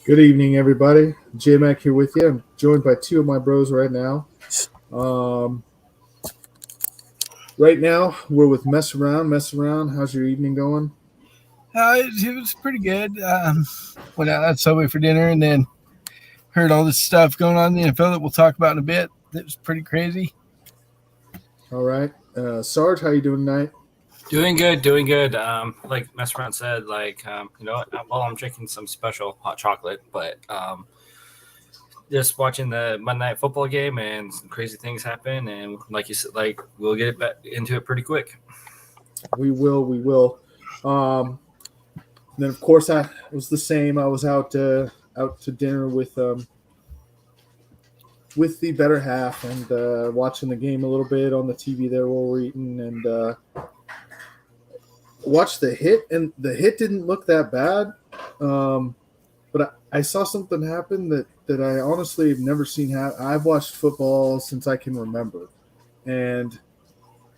Good evening, everybody. J-Mac here with you. I'm joined by two of my bros right now. Right now, we're with Mess Around. Mess Around, how's your evening going? It was pretty good. Went out at Subway for dinner and then heard all this stuff going on in the NFL that we'll talk about in a bit. It was pretty crazy. All right. Sarge, how you doing tonight? Doing good. Like Mess Around said, I'm drinking some special hot chocolate, but just watching the Monday Night Football game and some crazy things happen, and like you said, we'll get back into it pretty quick. We will. Then of course I was the same. I was out to dinner with the better half and watching the game a little bit on the TV there while we're eating and. Watched the hit, and the hit didn't look that bad, but I saw something happen that I honestly have never seen happen. I've watched football since I can remember, and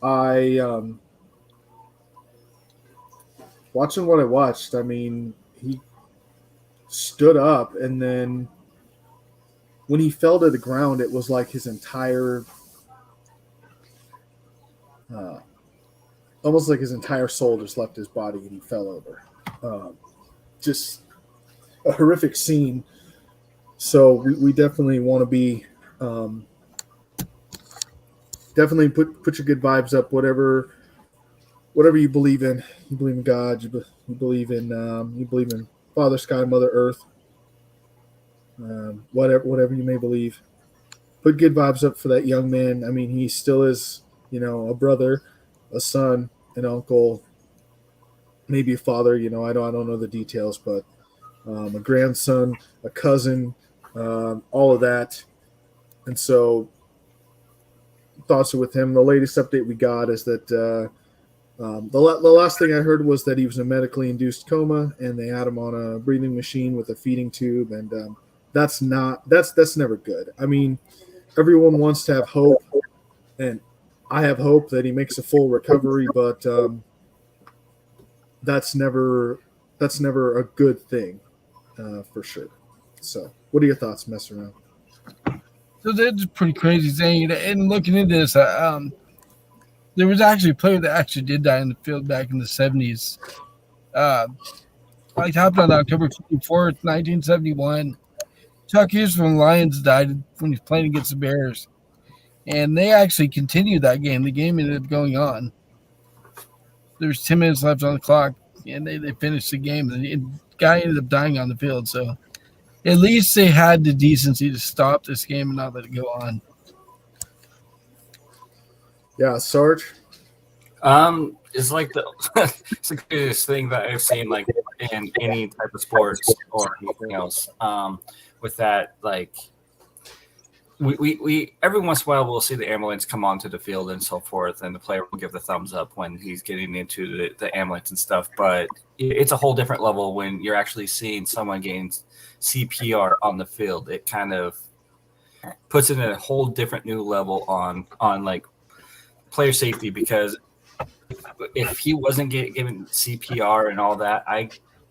I watching what I watched. I mean, he stood up, and then when he fell to the ground, it was like his entire almost like his entire soul just left his body and he fell over. Just a horrific scene. So we definitely want to be definitely put your good vibes up. Whatever you believe in. You believe in God. You believe in Father Sky, Mother Earth. Whatever you may believe. Put good vibes up for that young man. I mean, he still is, a brother, a son, an uncle, maybe a father. I don't know the details, but a grandson, a cousin, all of that. And so thoughts are with him. The latest update we got is that the last thing I heard was that he was in a medically induced coma, and they had him on a breathing machine with a feeding tube, and that's never good. I mean, everyone wants to have hope, and I have hope that he makes a full recovery, but that's never a good thing for sure. So, what are your thoughts, Mess Around? So that's a pretty crazy thing. And looking into this, there was actually a player that actually did die in the field back in the 70s. It happened on October 24th, 1971. Chuck Hughes from the Lions died when he was playing against the Bears. And they actually continued that game. The game ended up going on. There was 10 minutes left on the clock, and they finished the game. The guy ended up dying on the field. So at least they had the decency to stop this game and not let it go on. Yeah, Sarge? It's like it's the greatest thing that I've seen, like in any type of sports or anything else. With that, like we every once in a while we'll see the ambulance come onto the field and so forth, and the player will give the thumbs up when he's getting into the ambulance and stuff. But it's a whole different level when you're actually seeing someone getting CPR on the field. It kind of puts it in a whole different new level on like player safety, because if he wasn't given CPR and all that, I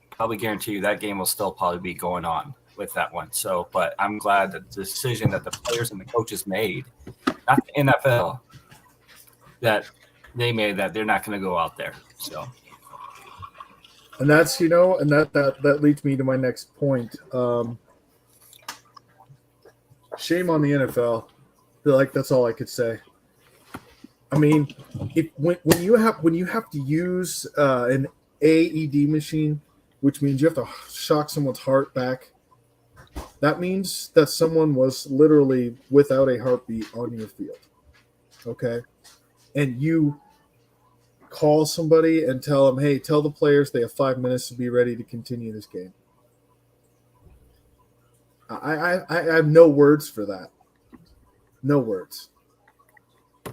probably guarantee you that game will still probably be going on with that one. So, but I'm glad that the decision that the players and the coaches made, not the NFL, that they made, that they're not going to go out there. So, and that's and that leads me to my next point. Shame on the NFL. That's all I could say. I mean, when you have to use an AED machine, which means you have to shock someone's heart back, that means that someone was literally without a heartbeat on your field. Okay? And you call somebody and tell them, hey, tell the players they have 5 minutes to be ready to continue this game. I have no words for that. No words.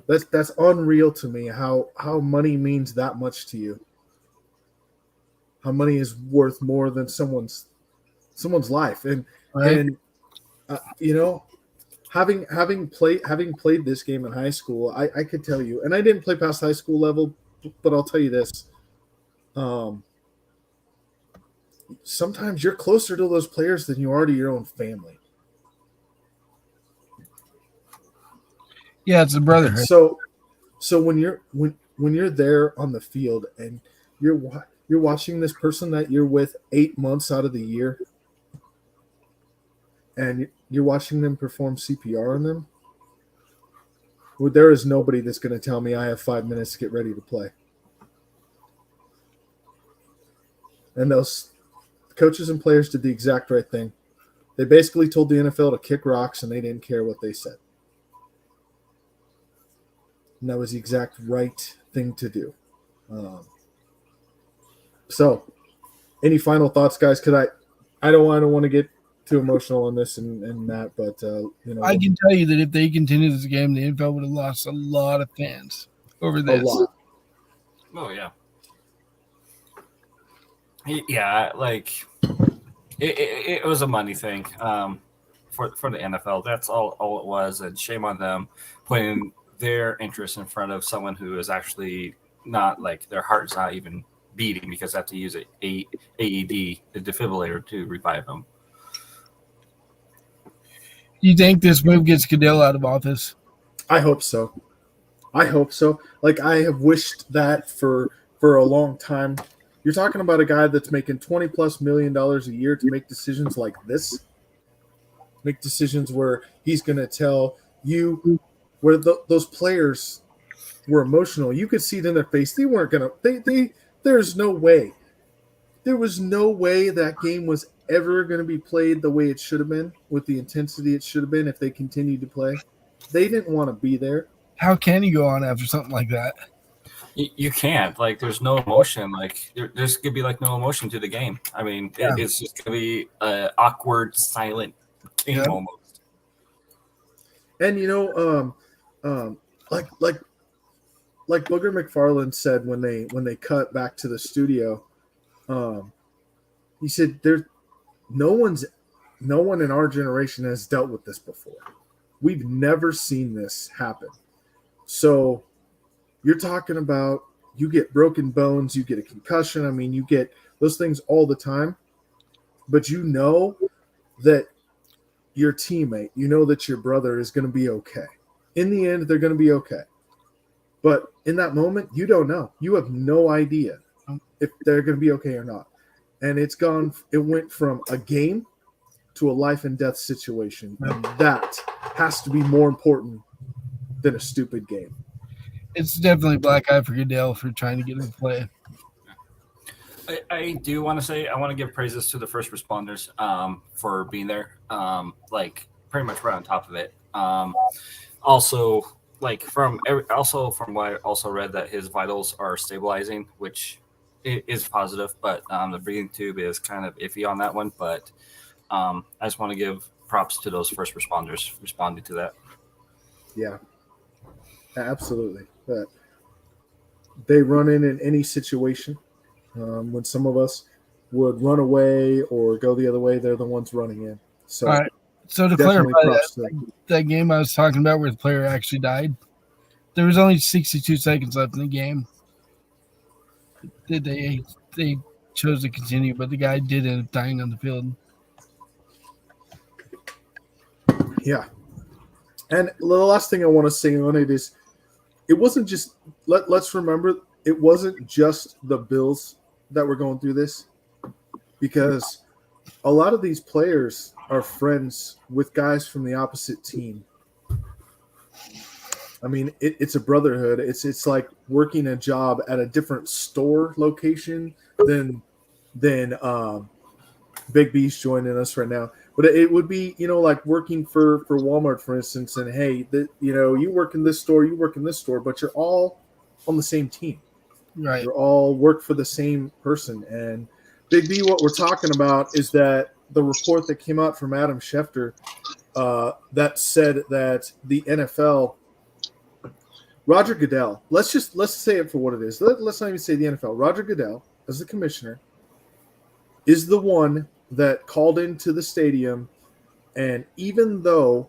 That's unreal to me. How money means that much to you. How money is worth more than someone's life, and Right? and having played this game in high school, I could tell you, and I didn't play past high school level, but I'll tell you this. Sometimes you're closer to those players than you are to your own family. Yeah, it's a brotherhood. So when you're there on the field and you're watching this person that you're with 8 months out of the year, and you're watching them perform CPR on them, well, there is nobody that's going to tell me I have 5 minutes to get ready to play. And those coaches and players did the exact right thing. They basically told the NFL to kick rocks, and they didn't care what they said. And that was the exact right thing to do. So, any final thoughts, guys? Because I don't want to get too emotional on this and that, but I can tell you that if they continue this game, the NFL would have lost a lot of fans over this. a lot. Oh yeah. Yeah, like it was a money thing for the NFL. That's all it was, and shame on them putting their interest in front of someone who is actually not, like, their heart's not even beating because they have to use an AED, the defibrillator, to revive them. Do you think this move gets Goodell out of office? I hope so. Like, I have wished that for a long time. You're talking about a guy that's making $20+ million a year to make decisions like this. Make decisions where he's going to tell you where those players were emotional. You could see it in their face. They weren't going to – there's no way. There was no way that game was ever going to be played the way it should have been, with the intensity it should have been if they continued to play. They didn't want to be there. How can you go on after something like that? You can't. Like, there's no emotion. Like, there's going to be, like, no emotion to the game. I mean, it's just going to be an awkward, silent game almost. And, like Booger McFarland said when they cut back to the studio, he said no one in our generation has dealt with this before. We've never seen this happen. So you're talking about, you get broken bones, you get a concussion. I mean, you get those things all the time, but you know that your teammate, you know that your brother is going to be okay. In the end, they're going to be okay. But in that moment, you don't know. You have no idea if they're going to be okay or not. And it went from a game to a life and death situation. And that has to be more important than a stupid game. It's definitely black eye for Goodell for trying to get him to play. I do want to say, I want to give praises to the first responders for being there, like, pretty much right on top of it. Also, like, from what I also read, that his vitals are stabilizing, which is positive, but the breathing tube is kind of iffy on that one. But I just want to give props to those first responders responding to that. Yeah, absolutely. They run in any situation. When some of us would run away or go the other way, they're the ones running in. So, all right. So to definitely clarify props to them. that game I was talking about where the player actually died, there was only 62 seconds left in the game. They chose to continue, but the guy did end up dying on the field. Yeah. And the last thing I want to say on it is, it wasn't just let's remember, it wasn't just the Bills that were going through this, because a lot of these players are friends with guys from the opposite team. I mean, it's a brotherhood. It's like working a job at a different store location than Big B's joining us right now. But it would be, like working for Walmart, for instance, and hey, you work in this store, you work in this store, but you're all on the same team. Right. You're all work for the same person. And Big B, what we're talking about is that the report that came out from Adam Schefter that said that the NFL, Roger Goodell, let's say it for what it is. Let's not even say the NFL. Roger Goodell, as the commissioner, is the one that called into the stadium, and even though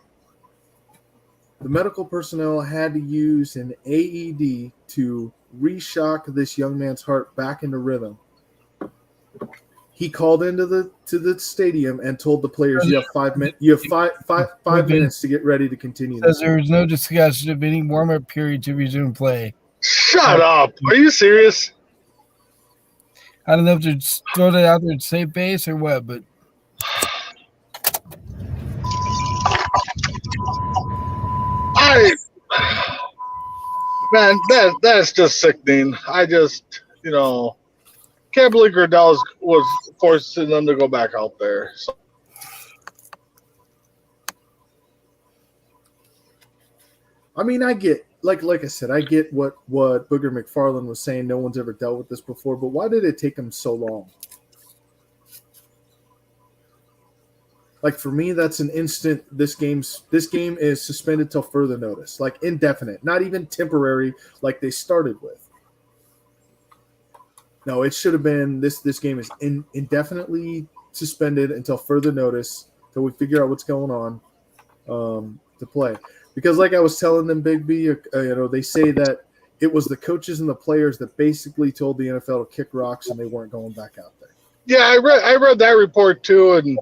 the medical personnel had to use an AED to re-shock this young man's heart back into rhythm, he called into the stadium and told the players, "You have 5 minutes. You have five minutes to get ready to continue." Says there was no discussion of any warm-up period to resume play. Shut up! Are you serious? I don't know if they're just throwing it out there to save base or what, but Man, that's just sickening. I just, can't believe Goodell was forcing them to go back out there. So. I mean, I get like I said, I get what Booger McFarland was saying. No one's ever dealt with this before, but why did it take him so long? Like, for me, that's an instant. This game is suspended till further notice, like indefinite, not even temporary, like they started with. No, it should have been this game is indefinitely suspended until further notice, till we figure out what's going on to play. Because, like I was telling them, Big B, they say that it was the coaches and the players that basically told the NFL to kick rocks, and they weren't going back out there. Yeah, I read that report too, and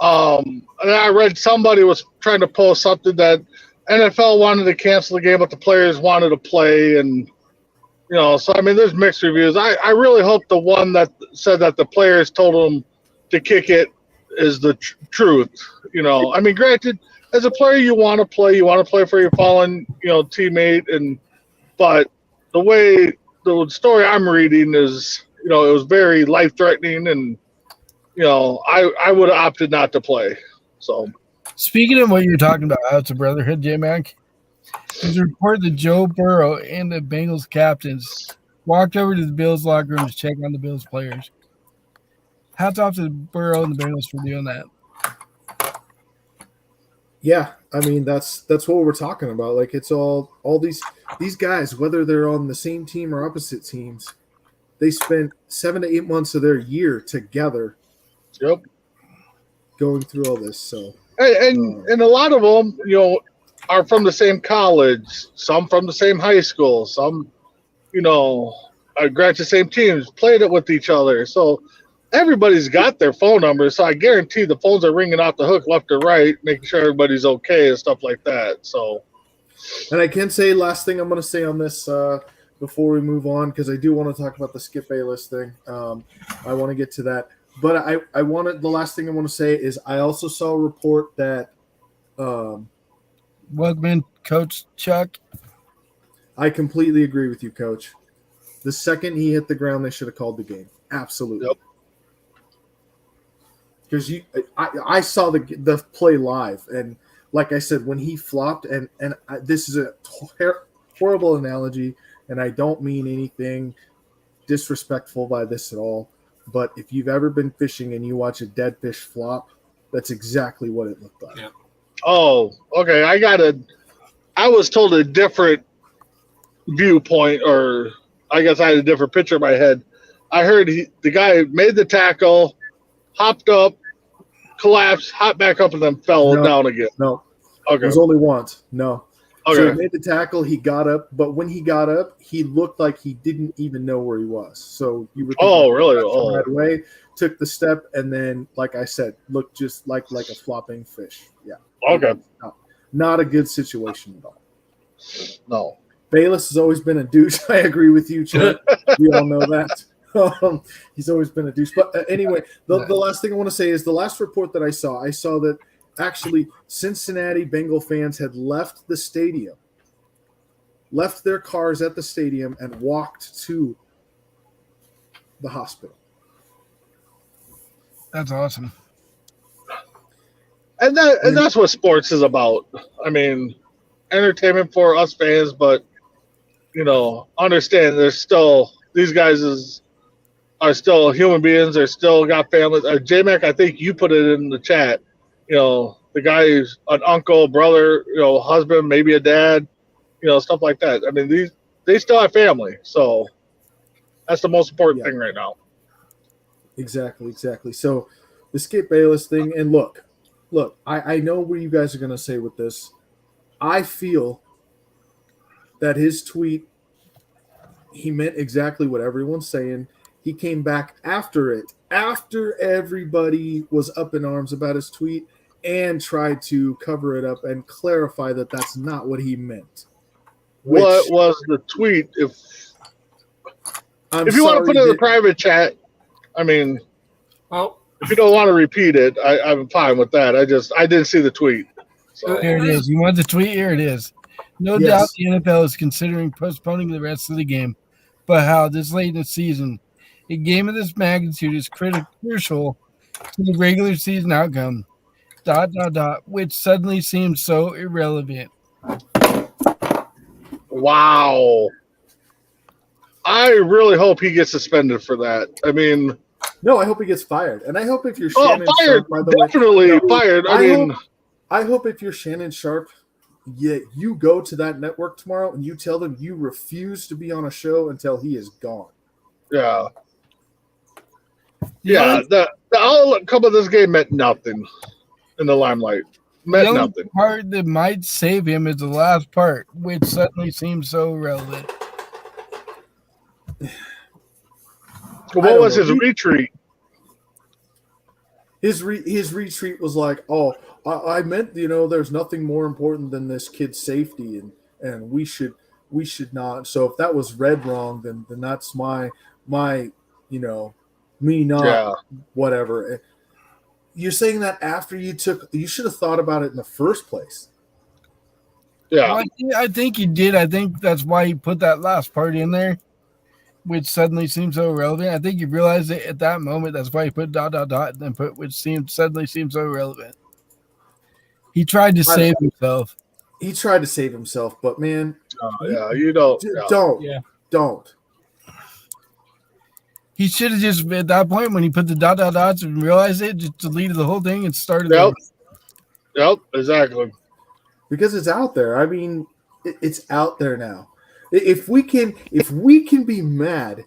I read somebody was trying to post something that NFL wanted to cancel the game, but the players wanted to play, and so I mean, there's mixed reviews. I really hope the one that said that the players told them to kick it is the truth. I mean, granted, as a player, you want to play for your fallen, teammate, but the way the story I'm reading is, it was very life threatening, and I would have opted not to play. So, speaking of what you're talking about, how it's a brotherhood, J-Mac, there's a report that Joe Burrow and the Bengals captains walked over to the Bills locker room to check on the Bills players. Hats off to Burrow and the Bengals for doing that. Yeah, I mean that's what we're talking about. Like, it's all these guys, whether they're on the same team or opposite teams, they spent 7 to 8 months of their year together. Yep. Going through all this. So and a lot of them, are from the same college, some from the same high school, some, granted, same teams, played it with each other. So everybody's got their phone numbers. So I guarantee the phones are ringing off the hook left or right, making sure everybody's okay and stuff like that. So, and I can say, last thing I'm going to say on this before we move on, because I do want to talk about the Skip Bayless thing. I want to get to that. But the last thing I want to say is I also saw a report that Welcome, Coach Chuck. I completely agree with you, Coach. The second he hit the ground, they should have called the game. Absolutely. Because I saw the play live, and like I said, when he flopped, and this is a horrible analogy, and I don't mean anything disrespectful by this at all, but if you've ever been fishing and you watch a dead fish flop, that's exactly what it looked like. Yeah. Oh, okay. I was told a different viewpoint, or I guess I had a different picture in my head. I heard the guy made the tackle, hopped up, collapsed, hopped back up, and then fell down again. No. Okay. It was only once. No. Okay. So he made the tackle, he got up, but when he got up, he looked like he didn't even know where he was. So you were really? Right away, took the step, and then, like I said, looked just like a flopping fish. Yeah. Okay. Not a good situation at all. No. Bayless has always been a douche. I agree with you, Chuck. We all know that. He's always been a douche. But anyway, the last thing I want to say is the last report that I saw that actually Cincinnati Bengal fans had left the stadium, left their cars at the stadium, and walked to the hospital. That's awesome. And that's what sports is about. I mean, entertainment for us fans, but understand there's still these guys are still human beings. They're still got families. J-Mac, I think you put it in the chat. You know, the guy is an uncle, brother, you know, husband, maybe a dad, you know, stuff like that. I mean, they still have family. So that's the most important thing right now. Exactly. So the Skip Bayless thing, and look, I know what you guys are going to say with this. I feel that his tweet, he meant exactly what everyone's saying. He came back after it, after everybody was up in arms about his tweet, and tried to cover it up and clarify that that's not what he meant. What was the tweet? If you want to put it in the private chat, I mean, Well, if you don't want to repeat it, I'm fine with that. I didn't see the tweet. So. Here it is. You want the tweet? Here it is. No doubt the NFL is considering postponing the rest of the game, but how this late in the season, a game of this magnitude is crucial to the regular season outcome. ... which suddenly seems so irrelevant. Wow. I really hope he gets suspended for that. I mean, no, I hope he gets fired, and I hope if you're Shannon Sharp, by the definitely way, fired. I hope if you're Shannon Sharp, you go to that network tomorrow and you tell them you refuse to be on a show until he is gone. Yeah. Yeah, the outcome of this game meant nothing in the limelight. Meant nothing. The part that might save him is the last part, which suddenly seems so relevant. What was his retreat? His retreat was like, "Oh, I meant, there's nothing more important than this kid's safety, and we should not. So if that was read wrong, then that's my me not whatever." You're saying that after you should have thought about it in the first place. Yeah, well, I think he did. I think that's why he put that last part in there, which suddenly seems so relevant. I think he realized it at that moment. That's why he put ... and then put which suddenly seems so relevant. He tried to save himself. He tried to save himself, but man, you don't. Don't. He should have just, at that point, when he put the ... and realized it, just deleted the whole thing and started. Yep, exactly. Because it's out there. I mean, it's out there now. If we can be mad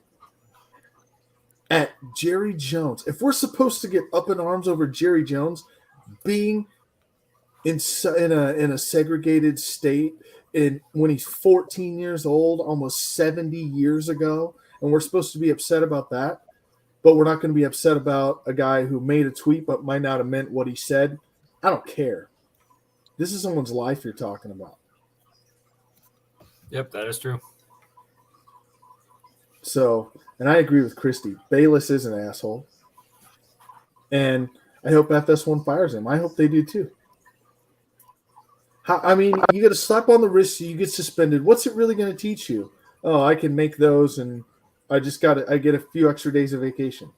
at Jerry Jones, if we're supposed to get up in arms over Jerry Jones being in a segregated state when he's 14 years old, almost 70 years ago, and we're supposed to be upset about that, but we're not going to be upset about a guy who made a tweet but might not have meant what he said, I don't care. This is someone's life you're talking about. Yep, that is true. So, and I agree with Christy. Bayless is an asshole. And I hope FS1 fires him. I hope they do too. You get a slap on the wrist, so you get suspended. What's it really going to teach you? Oh, I can make those, and I get a few extra days of vacation.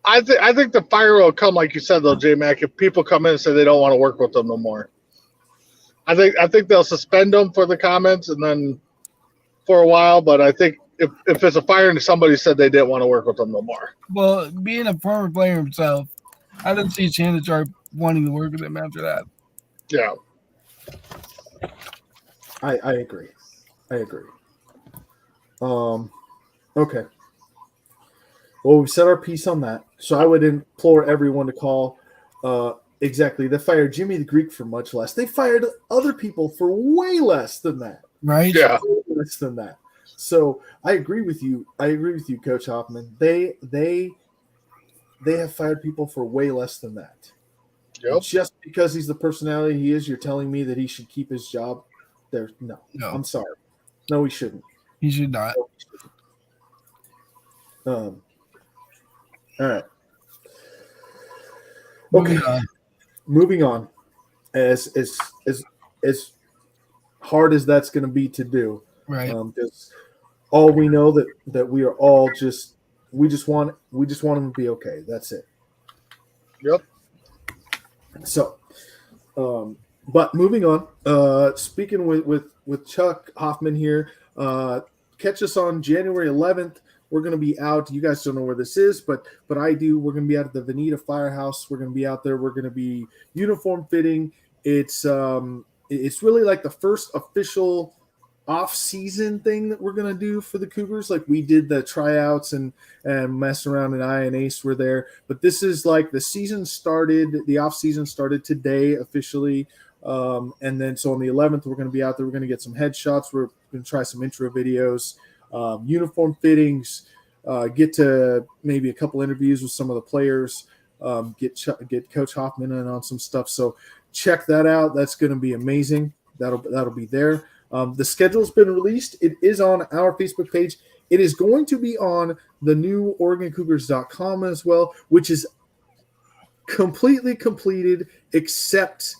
I think the fire will come, like you said, though, J-Mac, if people come in and say they don't want to work with them no more. I think they'll suspend them for the comments and then for a while, but I think if it's a fire and somebody said they didn't want to work with them no more. Well, being a former player himself, I don't see Shannon Sharp wanting to work with him after that. Yeah. I agree. Okay. Well, we've said our piece on that. So I would implore everyone to call. Exactly. They fired Jimmy the Greek for much less. They fired other people for way less than that. Right? Yeah. Way less than that. So I agree with you. Coach Hoffman. They have fired people for way less than that. Yep. Just because he's the personality he is, you're telling me that he should keep his job? No. I'm sorry. No, he shouldn't. He should not. All right. Okay. Moving on. As hard as that's going to be to do, right? Because all we know that we are all we just want him to be okay. That's it. Yep. So, but moving on. Speaking with Chuck Hoffman here. Catch us on January 11th. we're going to be out. You guys don't know where this is, but I do. We're going to be out at the Veneta Firehouse. We're going to be out there. We're going to be uniform fitting. It's really like the first official off-season thing that we're going to do for the Cougars. Like we did the tryouts and mess around, and I and Ace were there. But this is like the season started, the off-season started today officially. And then so on the 11th, we're going to be out there. We're going to get some headshots. We're going to try some intro videos, uniform fittings, get to maybe a couple interviews with some of the players, get Coach Hoffman in on some stuff. So check that out. That's going to be amazing. That'll be there. The schedule's been released. It is on our Facebook page. It is going to be on the new OregonCougars.com as well, which is completely completed, except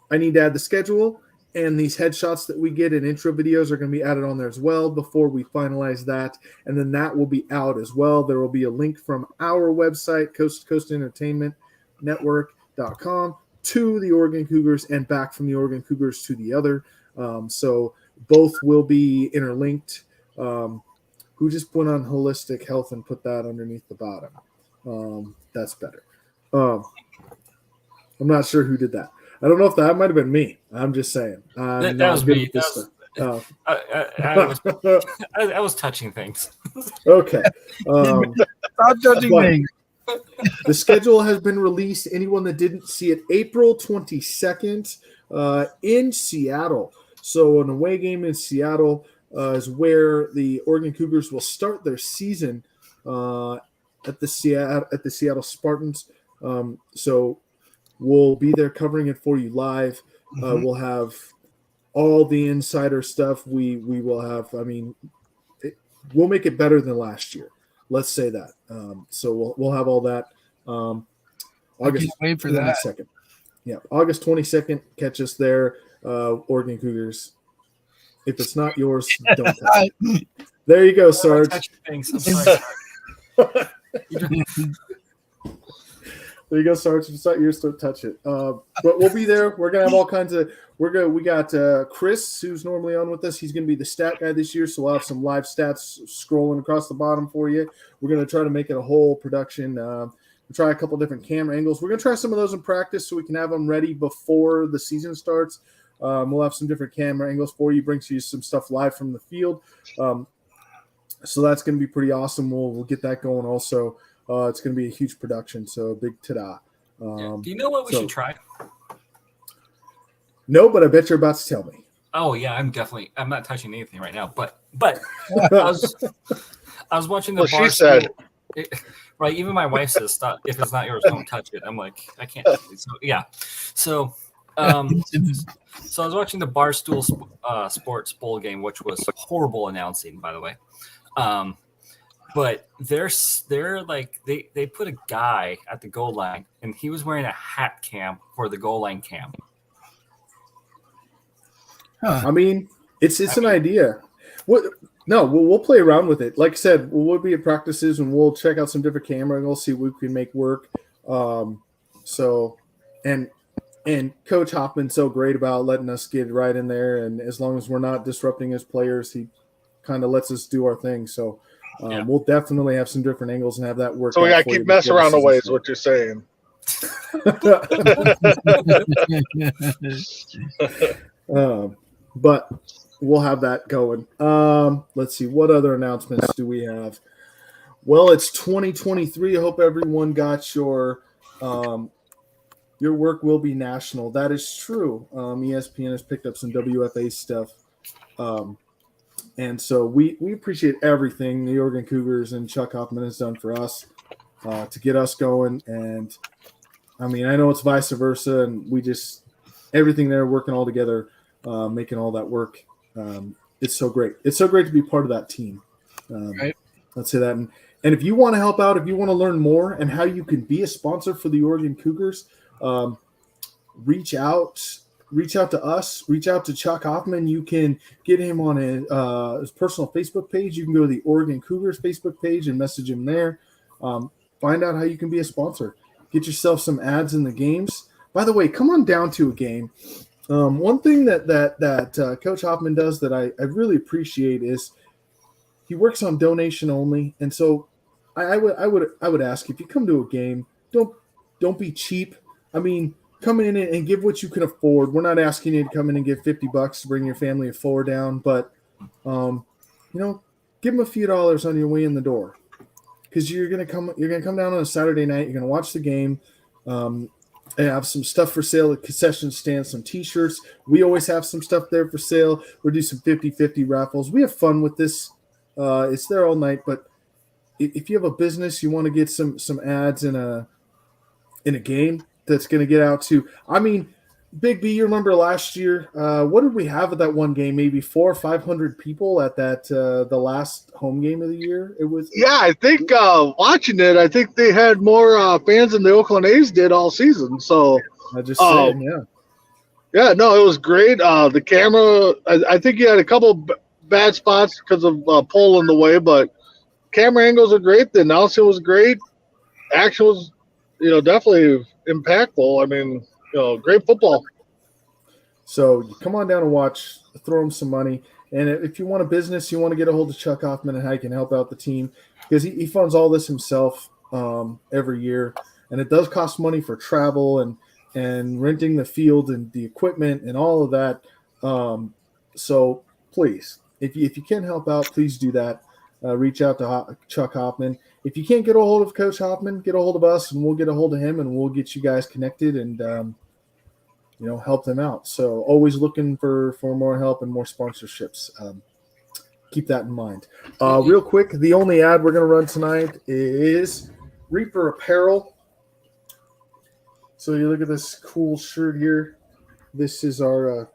I need to add the schedule, and these headshots that we get and intro videos are going to be added on there as well before we finalize that, and then that will be out as well. There will be a link from our website, Coast to Coast Entertainment Network.com, to the Oregon Cougars and back from the Oregon Cougars to the other. So both will be interlinked. Who just went on Holistic Health and put that underneath the bottom? That's better. I'm not sure who did that. I don't know if that might have been me. I'm just saying. That was me. I was touching things. Okay. Stop judging me. The schedule has been released. Anyone that didn't see it, April 22nd in Seattle. So an away game in Seattle is where the Oregon Cougars will start their season at the Seattle Spartans. So we'll be there covering it for you live. We'll have all the insider stuff. We will have. I mean, we'll make it better than last year. Let's say that. So we'll have all that. August wait for that. 22nd. Yeah, August 22nd. Catch us there, Oregon Cougars. If it's not yours, don't touch it. There you go, Sarge. I'm sorry. There you go, Sarge. If it's not yours, don't touch it. But we'll be there. We're gonna have all kinds of. We got Chris, who's normally on with us. He's gonna be the stat guy this year, so we'll have some live stats scrolling across the bottom for you. We're gonna try to make it a whole production. We'll try a couple different camera angles. We're gonna try some of those in practice so we can have them ready before the season starts. We'll have some different camera angles for you. Brings you some stuff live from the field. So that's gonna be pretty awesome. We'll get that going also. It's going to be a huge production, so big ta-da. Do you know what we should try? No, but I bet you're about to tell me. Oh yeah, I'm not touching anything right now. But I was watching the. Well, she said. Right, even my wife says, "Stop! If it's not yours, don't touch it." I'm like, I can't. So yeah, so I was watching the Barstool Sports Bowl game, which was horrible announcing, by the way. But they're like they put a guy at the goal line, and he was wearing a hat cam for the goal line cam. I mean, it's an idea. We'll play around with it. Like I said, we'll be at practices and we'll check out some different camera and we'll see what we can make work. And Coach Hoffman's so great about letting us get right in there, and as long as we're not disrupting his players, he kind of lets us do our thing. So. We'll definitely have some different angles and have that work. So we got to keep messing around the way is what you're saying. But we'll have that going. Let's see. What other announcements do we have? Well, it's 2023. I hope everyone got your work will be national. That is true. ESPN has picked up some WFA stuff. And so we appreciate everything the Oregon Cougars and Chuck Hoffman has done for us to get us going. And, I mean, I know it's vice versa, and we just – everything there working all together, making all that work. It's so great. It's so great to be part of that team. Right. Let's say that. And if you want to help out, if you want to learn more and how you can be a sponsor for the Oregon Cougars, reach out to us, reach out to Chuck Hoffman. You can get him on his personal Facebook page. You can go to the Oregon Cougars Facebook page and message him there. Find out how you can be a sponsor. Get yourself some ads in the games. By the way, come on down to a game. One thing that Coach Hoffman does that I really appreciate is he works on donation only, and so I would ask, if you come to a game, don't be cheap. I mean, come in and give what you can afford. We're not asking you to come in and give $50 to bring your family of 4 down, but give them a few dollars on your way in the door, because you're gonna come down on a Saturday night. You're gonna watch the game. I have some stuff for sale at concession stands, some T-shirts. We always have some stuff there for sale. We'll do some 50-50 raffles. We have fun with this. It's there all night, but if you have a business, you want to get some ads in a game that's going to get out to, I mean, Big B, you remember last year, what did we have at that one game? Maybe 400 or 500 people at that the last home game of the year. It was I think watching it, I think they had more fans than the Oakland A's did all season. So I just saying, yeah. Yeah, no, it was great. The camera, I think you had a couple bad spots because of pole in the way, but camera angles are great. The announcing was great. Action was, definitely impactful. I mean, great football. So you come on down and watch, throw them some money. And if you want a business, you want to get a hold of Chuck Hoffman and how he can help out the team, because he funds all this himself every year. And it does cost money for travel and renting the field and the equipment and all of that. So please, if you can help out, please do that. Reach out to Chuck Hoffman. If you can't get a hold of Coach Hoffman, get a hold of us, and we'll get a hold of him, and we'll get you guys connected and help them out. So always looking for more help and more sponsorships. Keep that in mind. Real quick, the only ad we're going to run tonight is Reaper Apparel. So you look at this cool shirt here. This is our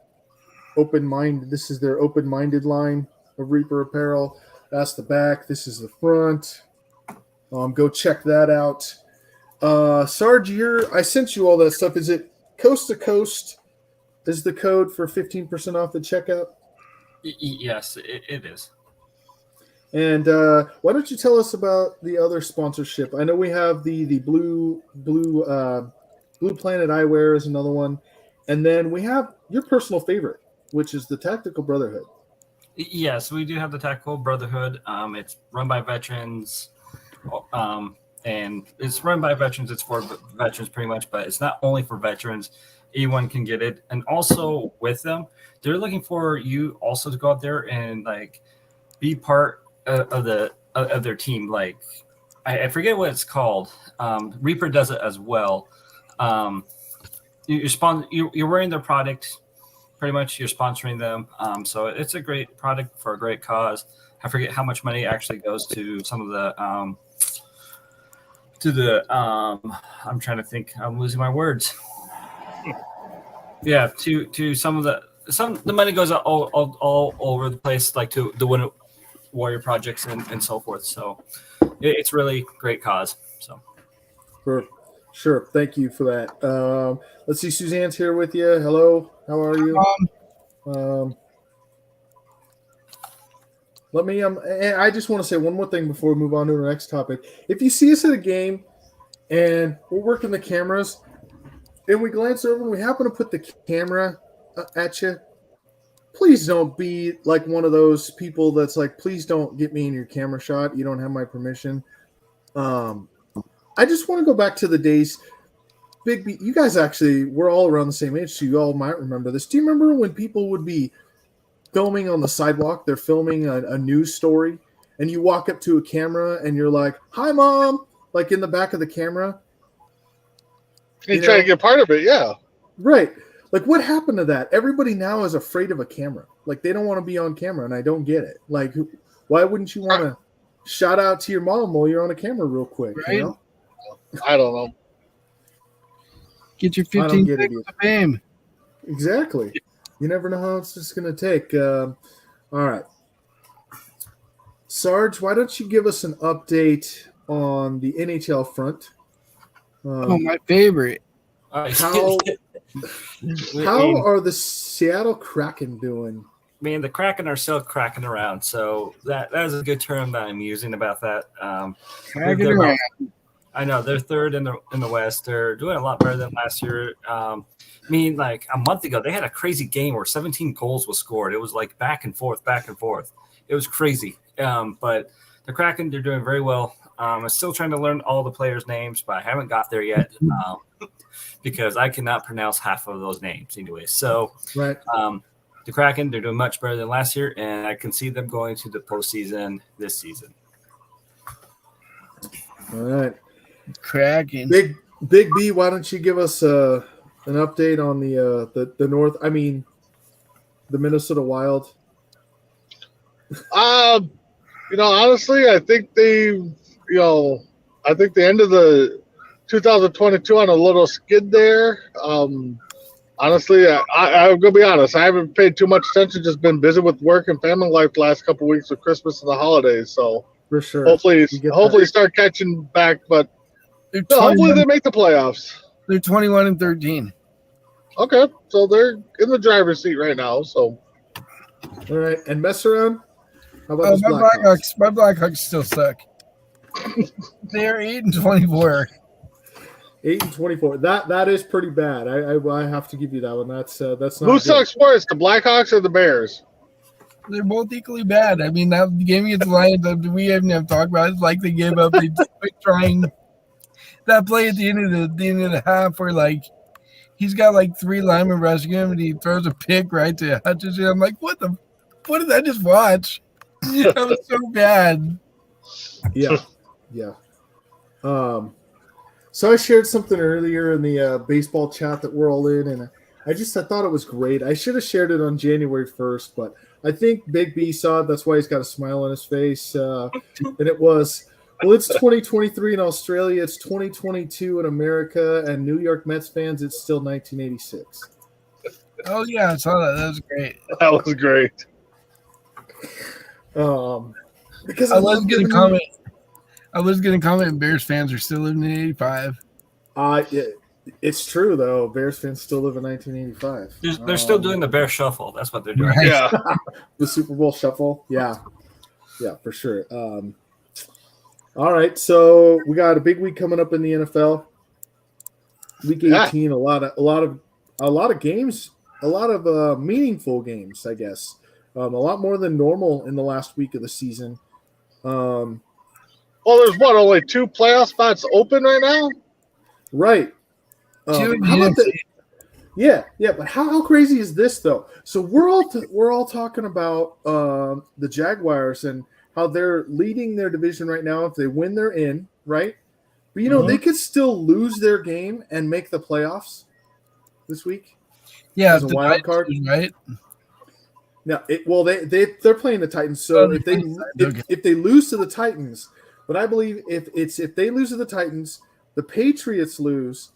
This is their open-minded line of Reaper Apparel. That's the back. This is the front. Go check that out. Sarge, I sent you all that stuff. Is it Coast to Coast is the code for 15% off the checkout? Yes, it is. And why don't you tell us about the other sponsorship? I know we have the Blue Planet Eyewear is another one. And then we have your personal favorite, which is the Tactical Brotherhood. Yes, we do have the Tactical Brotherhood. It's run by veterans, and it's run by veterans. It's for veterans pretty much, but it's not only for veterans. Anyone can get it. And also with them, they're looking for you also to go out there and be part of their team. Like I forget what it's called. Reaper does it as well. You're wearing their product. Pretty much you're sponsoring them. So it's a great product for a great cause. I forget how much money actually goes to some of the I'm trying to think. I'm losing my words. Yeah, to some of the money goes all over the place, like to the Winter Warrior projects and so forth. So it's really great cause. So sure. Thank you for that. Let's see. Suzanne's here with you. Hello. How are you? Let me. I just want to say one more thing before we move on to the next topic. If you see us at a game and we're working the cameras, and we glance over and we happen to put the camera at you, please don't be like one of those people that's like, please don't get me in your camera shot. You don't have my permission. I just want to go back to the days. Big B, you guys actually, we're all around the same age, so you all might remember this. Do you remember when people would be filming on the sidewalk? They're filming a news story, and you walk up to a camera and you're like, "Hi, Mom," like in the back of the camera. You try to get part of it, yeah. Right. Like, what happened to that? Everybody now is afraid of a camera. Like, they don't want to be on camera, and I don't get it. Like, why wouldn't you want to shout out to your mom while you're on a camera real quick? Right. You know? I don't know. Get your 15 seconds of fame. Exactly. You never know how it's just going to take. All right. Sarge, why don't you give us an update on the NHL front? My favorite. How are the Seattle Kraken doing? Man, the Kraken are still cracking around. So that is a good term that I'm using about that. Cracking around. I know they're third in the West. They're doing a lot better than last year. Like a month ago, they had a crazy game where 17 goals was scored. It was like back and forth. It was crazy. But the Kraken, they're doing very well. I'm still trying to learn all the players' names, but I haven't got there yet because I cannot pronounce half of those names anyway. So Right. the Kraken, they're doing much better than last year, and I can see them going to the postseason this season. All right. Cracking. Big B, why don't you give us an update on the North? I mean, the Minnesota Wild. Honestly, I think I think the end of the 2022 on a little skid there. Honestly, I'm gonna be honest. I haven't paid too much attention. Just been busy with work and family life the last couple of weeks with Christmas and the holidays. So For sure. hopefully You get that. start catching back. But They're hopefully 21, they make the playoffs. they're 21-13. Okay, so they're in the driver's seat right now. So All right. And mess around? How about Oh, those my Blackhawks? Blackhawks still suck. They're 8-24. 8-24. That is pretty bad. I have to give you that one. That's not who good. sucks worse, the Blackhawks or the Bears? They're both equally bad. I mean, that game against the Lions, we haven't have talked about. It's like they gave up. They quit trying. That play at the end of the half, where like he's got like 3 linemen rushing him, and he throws a pick right to Hutchinson. I'm like, what did I just watch? That was so bad. Yeah. Yeah. So I shared something earlier in the baseball chat that we're all in, and I thought it was great. I should have shared it on January 1st, but I think Big B saw it. That's why he's got a smile on his face. And it was, well, it's 2023 in Australia. It's 2022 in America. And New York Mets fans, it's still 1986. Oh yeah, I saw that. That was great. That was great. Because I was gonna comment. Bears fans are still living in 85. It's true, though. Bears fans still live in 1985. They're still doing the Bear Shuffle. That's what they're doing. Right. Yeah. The Super Bowl shuffle. Yeah, for sure. All right, so we got a big week coming up in the NFL. Week 18, a lot of games, a lot of meaningful games, I guess. A lot more than normal in the last week of the season. Well, there's only 2 playoff spots open right now? Right. Two How about games. Yeah, but how crazy is this though? So we're all talking about the Jaguars and how they're leading their division right now. If they win, they're in, right? But they could still lose their game and make the playoffs this week. Yeah, As a the wild card? Titans, right? Now, they're playing the Titans. So if they lose to the Titans, but I believe if they lose to the Titans, the Patriots lose,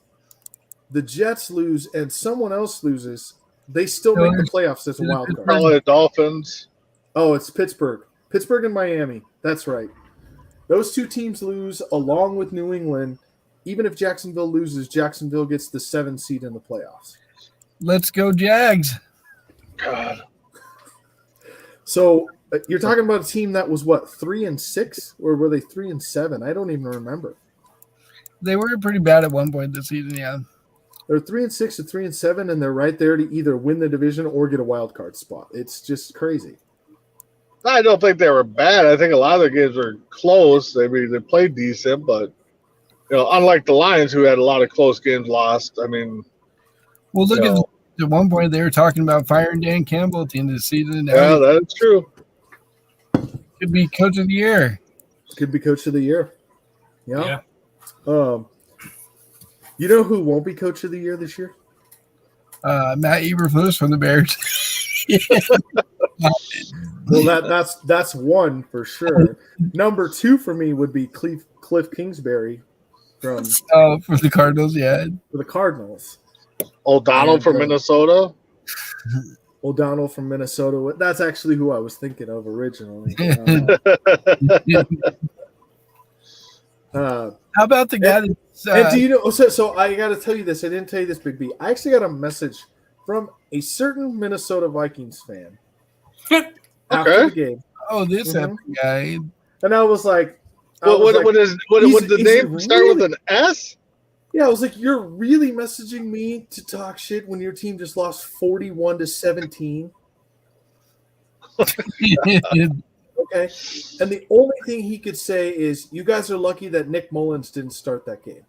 the Jets lose, and someone else loses, they still make the playoffs as a wild card. Probably the Dolphins. Oh, it's Pittsburgh and Miami. That's right. Those 2 teams lose along with New England. Even if Jacksonville loses, Jacksonville gets the 7th seed in the playoffs. Let's go, Jags. God. So you're talking about a team that was what, 3-6, or were they 3-7? I don't even remember. They were pretty bad at one point this season, yeah. They're 3-6 or 3-7, and they're right there to either win the division or get a wild card spot. It's just crazy. I don't think they were bad. I think a lot of their games were close. I mean, they played decent, but unlike the Lions, who had a lot of close games lost. I mean, Well, look at one point they were talking about firing Dan Campbell at the end of the season. And yeah, that's true. could be coach of the year. Could be coach of the year. Yeah. You know who won't be coach of the year this year? Matt Eberflus from the Bears. Well, that's one for sure. Number 2 for me would be Cliff Kingsbury from For the Cardinals, yeah. for the Cardinals. O'Donnell from Minnesota. O'Donnell from Minnesota. That's actually who I was thinking of originally. How about the guy that's And do you know? So I got to tell you this. I didn't tell you this, Big B. I actually got a message from a certain Minnesota Vikings fan after the game, this guy? and I was like, Would the name really- start with an S? Yeah, I was like, you're really messaging me to talk shit when your team just lost 41-17? Okay. And the only thing he could say is, you guys are lucky that Nick Mullins didn't start that game.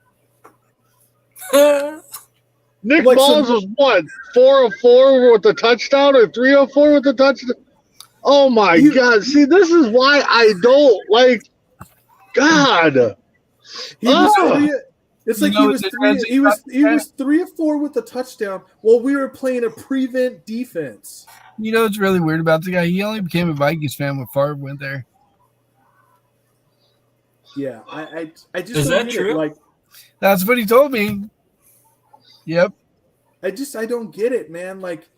Nick Like Mullins some- was what, 4 of 4 with the touchdown or 3 of 4 with the touchdown? Oh my You- God! See, this is why I don't like. God, He was Oh. three. It's like You know he was the three. defensive He was 3 of 4 with the touchdown while we were playing a prevent defense. You know what's really weird about the guy? He only became a Vikings fan when Favre went there. Yeah, I just Is don't that get true? it. Like That's what he told me. Yep. I don't get it, man. Like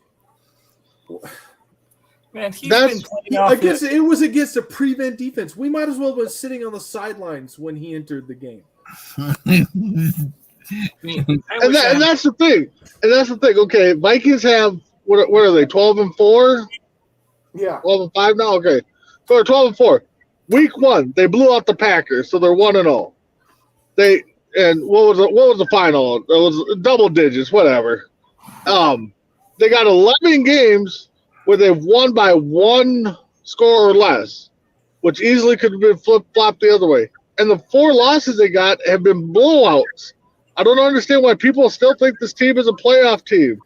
Man, he's That's- been playing off against it was against a prevent defense. We might as well have been sitting on the sidelines when he entered the game. I mean, I and, wish I and that's the thing. And that's the thing. Okay, Vikings have what are they? 12 and 4, Yeah. 12 and 5 now. Okay, so they're 12 and 4. Week 1, they blew out the Packers, so they're 1 and 0. They and what was the final? It was double digits, whatever. They got 11 games where they've won by 1 score or less, which easily could have been flip-flopped the other way. And the 4 losses they got have been blowouts. I don't understand why people still think this team is a playoff team.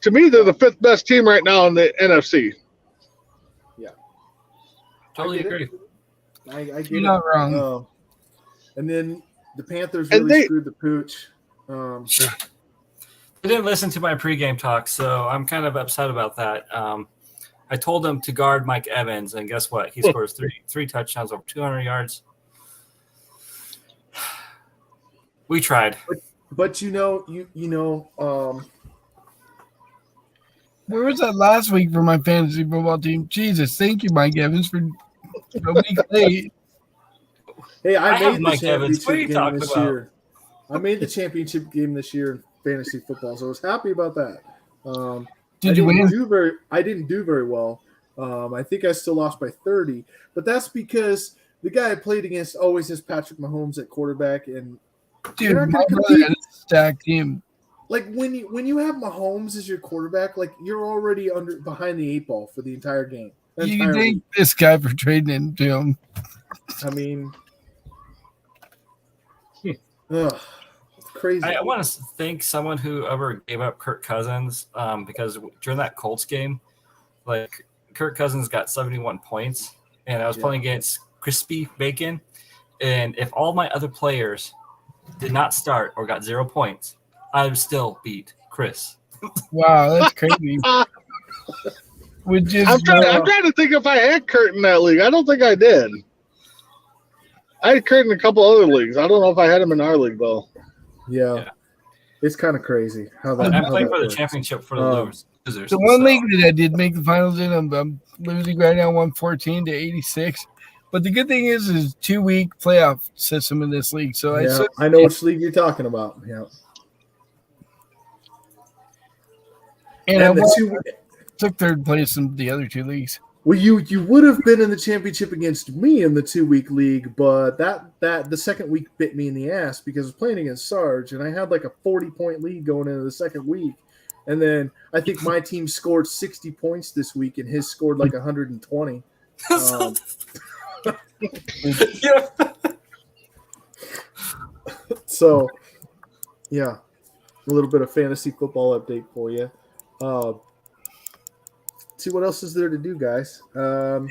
To me, they're the 5th best team right now in the NFC. totally I get it. agree. I get You're it. not wrong. And then the Panthers And really they- screwed the pooch. They didn't listen to my pregame talk, so I'm kind of upset about that. I told him to guard Mike Evans, and guess what? He scores three touchdowns over 200 yards. We tried. But you know, Where was that last week for my fantasy football team? Jesus, thank you, Mike Evans, for a week late. hey, I I have made the Mike Evans. What are championship you game talking this about? year. I made the championship game this year in fantasy football, so I was happy about that. Did you win? I didn't do very well. I think I still lost by 30, but that's because the guy I played against always has Patrick Mahomes at quarterback, and Dude, you're not my gonna brother compete. had a stacked team. like when you have Mahomes as your quarterback, like you're already behind the 8 ball for the entire game. The You entire thank week. this guy for trading into him. I mean, ugh, it's crazy. I want to thank someone who ever gave up Kirk Cousins because during that Colts game, like Kirk Cousins got 71 points, and I was playing against Crispy Bacon, and if all my other players did not start or got 0 points, I would still beat Chris. Wow, that's crazy. Which is I'm trying to think if I had Kurt in that league. I don't think I did. I had Kurt in a couple other leagues. I don't know if I had him in our league though. Yeah. It's kind of crazy how that. I'm how playing that for the works. championship for the losers. the one so- league that I did make the finals in. I'm losing right now, 114-86. But the good thing is 2-week playoff system in this league. So Yeah, I know which league you're talking about. Yeah, and I and the won- two. took third place in the other 2 leagues. Well, you would have been in the championship against me in the 2-week league, but that the second week bit me in the ass because I was playing against Sarge, and I had like a 40-point lead going into the second week, and then I think my team scored 60 points this week, and his scored like 120. Yeah. So, yeah, a little bit of fantasy football update for you. See what else is there to do, guys. A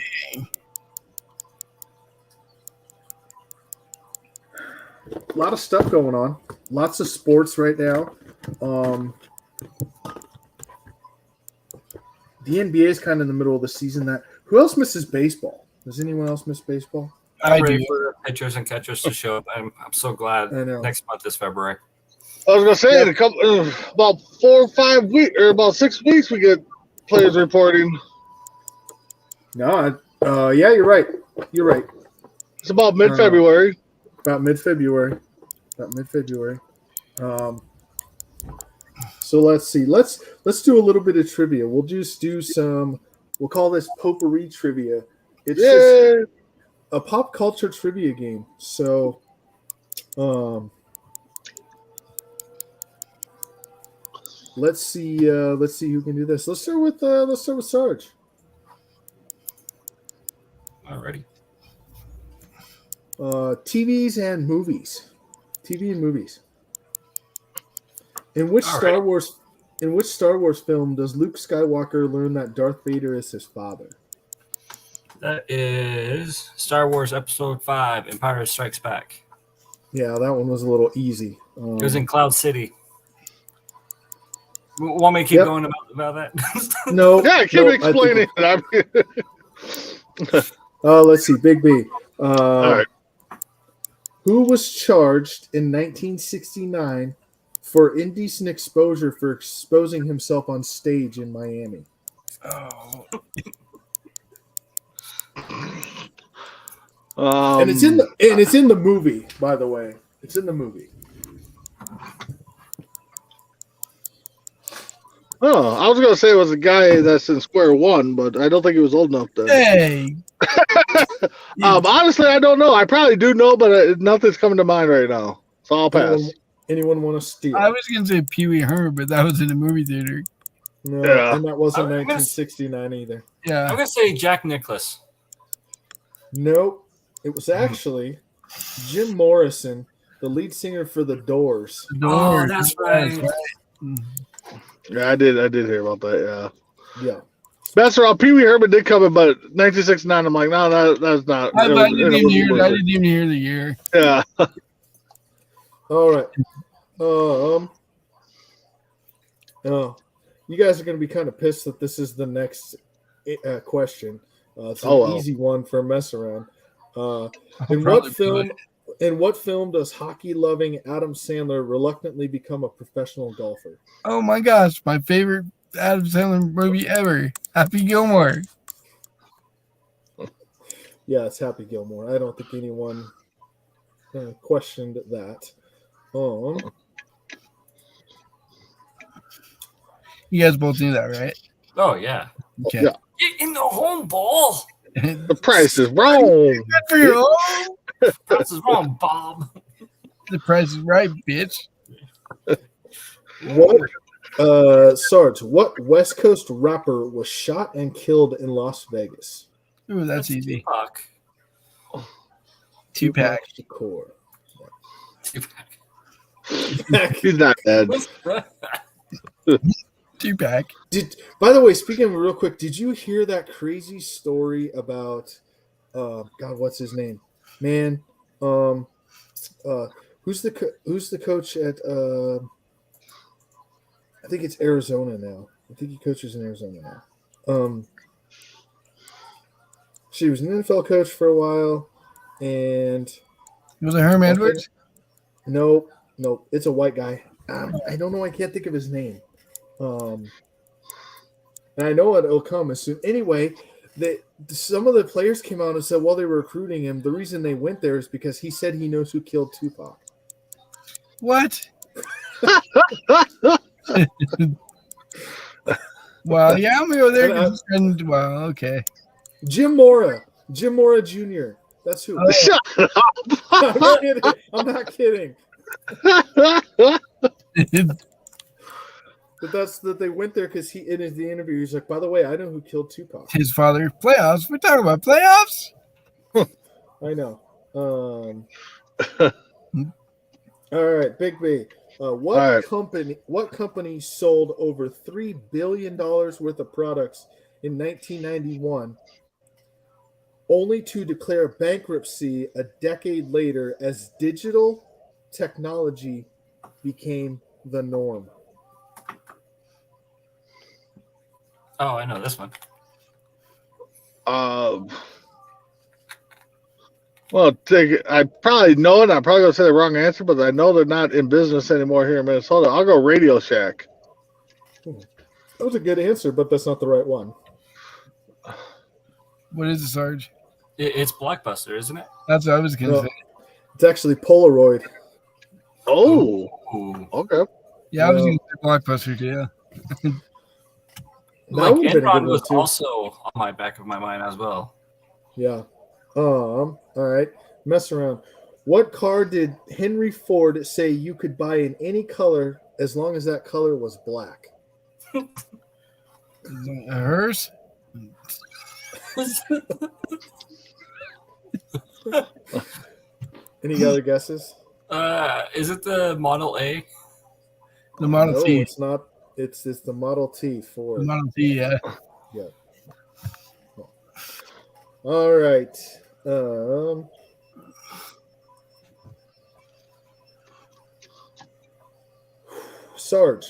lot of stuff going on. Lots of sports right now. The NBA is kind of in the middle of the season. Who else misses baseball? Does anyone else miss baseball? I I'm ready do. for pitchers and catchers to show up. I'm so glad I know. next month is February. I was gonna say in a couple about 4 or 5 weeks or about 6 weeks we get players reporting. No, yeah, you're right. You're right. It's about mid-February. About mid-February. So let's see. Let's do a little bit of trivia. We'll just do some. We'll call this potpourri trivia. It's just Yeah. a pop culture trivia game. So, let's see who can do this. Let's start with Sarge. Alrighty. TVs and movies. TV and movies. In which All Star right. Wars film does Luke Skywalker learn that Darth Vader is his father? That is Star Wars Episode 5, Empire Strikes Back. Yeah, that one was a little easy. It was in Cloud City. Want me to keep Yep. going about that? No. Yeah, keep no, I think- explaining it. I mean, Let's see, Big B. all right. Who was charged in 1969 for indecent exposure for exposing himself on stage in Miami? Oh, And it's in the movie, by the way. It's in the movie. Oh, I was gonna say it was a guy that's in Square One, but I don't think he was old enough to. hey. Honestly, I don't know. I probably do know, but nothing's coming to mind right now, so I'll pass. Anyone want to steal? I was gonna say Pee Wee Herman, but that was in a movie theater. No, Yeah. and that wasn't I'm gonna- 1969 either. I'm Yeah. going to say Jack Nicklaus. Nope. It was actually Jim Morrison, the lead singer for The Doors. Oh, that's right. Yeah, I did hear about that. Yeah, Yeah. that's around. Pee Wee Herman did come in, but 1969. I'm like, no, that's not. I didn't even hear. I Yeah. didn't even hear the year. All right. You guys are going to be kind of pissed that this is the next question. It's an Oh, well. easy one for a mess around. I'll In probably what do film? it. In what film does hockey-loving Adam Sandler reluctantly become a professional golfer? Oh my gosh, my favorite Adam Sandler movie ever, Happy Gilmore. Yeah, it's Happy Gilmore. I don't think anyone questioned that. You guys both knew that, right? Oh, yeah. Okay. Yeah. Get in the home ball. The price is wrong. Good for you. Oh, This is wrong, Bob. the price is right, bitch. What, Sarge? What West Coast rapper was shot and killed in Las Vegas? Ooh, that's easy. Tupac. Tupac. Shakur. Tupac. He's not dead. Tupac. By the way, speaking of real quick, did you hear that crazy story about God? What's his name? Man, who's the coach at? I think it's Arizona now. I think he coaches in Arizona now. She was an NFL coach for a while, and Was it Herm Edwards? nope, it's a white guy. I don't know. I can't think of his name. And I know it'll come as soon. Anyway, some of the players came out and said while they were recruiting him, the reason they went there is because he said he knows who killed Tupac. What? Well, yeah, I'm gonna go there. 'cause- And well, okay. Jim Mora Jr. That's who. Oh. Shut I'm not kidding. But that's that they went there because he in the interview he's like, by the way, I know who killed Tupac. His father. Playoffs. We're talking about playoffs. I know. All right, Big B. What All right. company sold over $3 billion worth of products in 1991, only to declare bankruptcy a decade later as digital technology became the norm? Oh, I know this one. Well, I probably know it. I'm probably gonna say the wrong answer, but I know they're not in business anymore here in Minnesota. I'll go Radio Shack. That was a good answer, but that's not the right one. What is it, Sarge? It's Blockbuster, isn't it? That's what I was gonna No. say. It's actually Polaroid. Oh, Ooh. okay. Yeah, I was No. gonna say Blockbuster too. That Like would've been a Enron good one, was too. also on my back of my mind as well. Yeah. All right. Mess around. What car did Henry Ford say you could buy in any color as long as that color was black? Hers? Any other guesses? Is it the Model A? The Model No, T. it's not. It's the Model T The Ford. Model T, yeah. Yeah. All right. Sarge,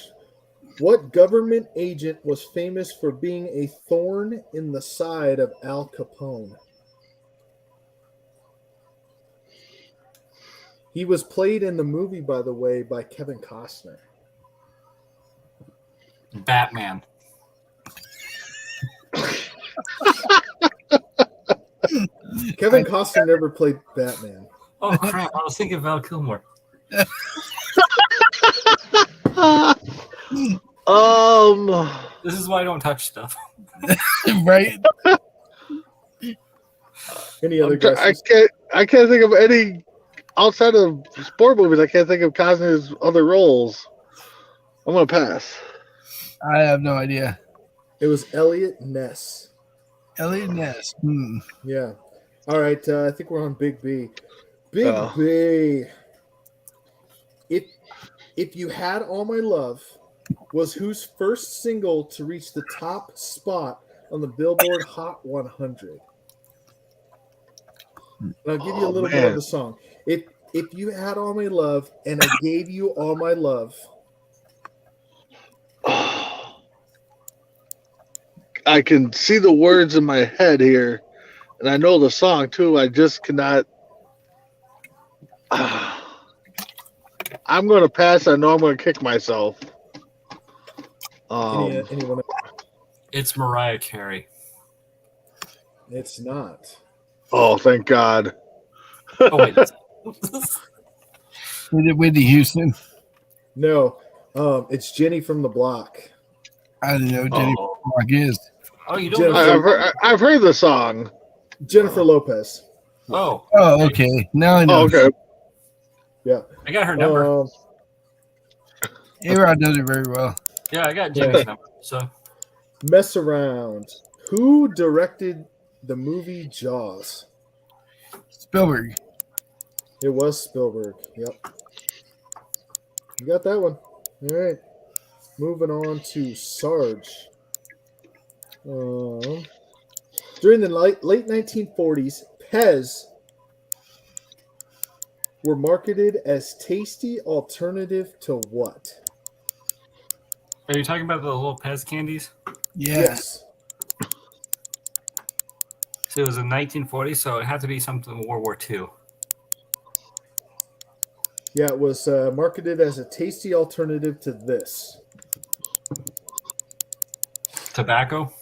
what government agent was famous for being a thorn in the side of Al Capone? He was played in the movie, by the way, by Kevin Costner. Batman. Kevin Costner never played Batman. Oh crap! I was thinking Val Kilmer. This is why I don't touch stuff. Right? Any other I guesses? can't think of any outside of sport movies. I can't think of Costner's other roles. I'm gonna pass. I have no idea. It was Elliot Ness. Elliot Ness. Yeah. All right. I think we're on Big B. Big Oh. B. If You Had All My Love was whose first single to reach the top spot on the Billboard Hot 100. And I'll give you a little bit of man. the song. If You Had All My Love and I Gave You All My Love. I can see the words in my head here, and I know the song too. I just cannot. I'm going to pass. I know I'm going to kick myself. Anyone else? It's Mariah Carey. It's not. Oh, thank God. Oh wait. Whitney Houston. No. It's Jenny from the Block. I don't know who Jenny Block is. Oh, you don't know? Jennifer- I've heard the song. Jennifer Lopez. Oh, Oh, okay. Now I know. Oh, okay. Yeah. I got her number. A-Rod does it very well. Yeah, I got Jenny's number. So Mess Around. Who directed the movie Jaws? Spielberg. It was Spielberg. Yep. You got that one. All right. Moving on to Sarge. During the late 1940s, Pez were marketed as tasty alternative to what? are you talking about the little Pez candies? Yeah. Yes. So it was in 1940, so it had to be something in World War II. Yeah, it was marketed as a tasty alternative to this. Tobacco.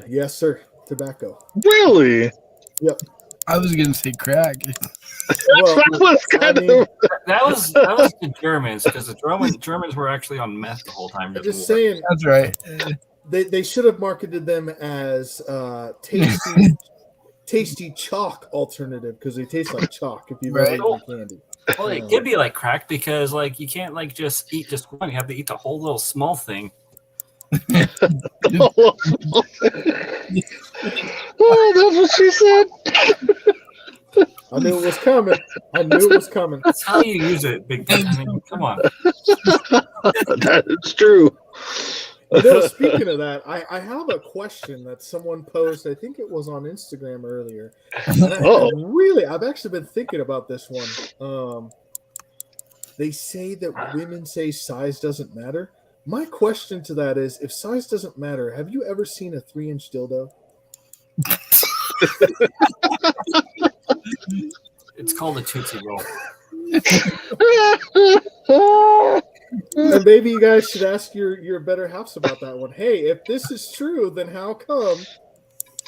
Yes, sir. Tobacco. Really? Yep. I was going to say crack. Well, That was kind I mean, of. That was the Germans, because the Germans were actually on meth the whole time. I'm during the just war. saying, That's right. they should have marketed them as tasty chalk alternative because they taste like chalk if you've ever Right. eaten candy. Well, it could be like crack because like you can't like just eat just one. You have to eat the whole little small thing. Oh, that's what she said. I knew it was coming. I knew it was coming. That's how you use it, big time. I mean, come on. That is true. You know, speaking of that, I have a question that someone posed. I think it was on Instagram earlier. And I've actually been thinking about this one. They say that women say size doesn't matter. My question to that is, if size doesn't matter, have you ever seen a 3-inch dildo? It's called a Tootsie Roll. And maybe you guys should ask your better halves about that one. Hey, if this is true, then how come?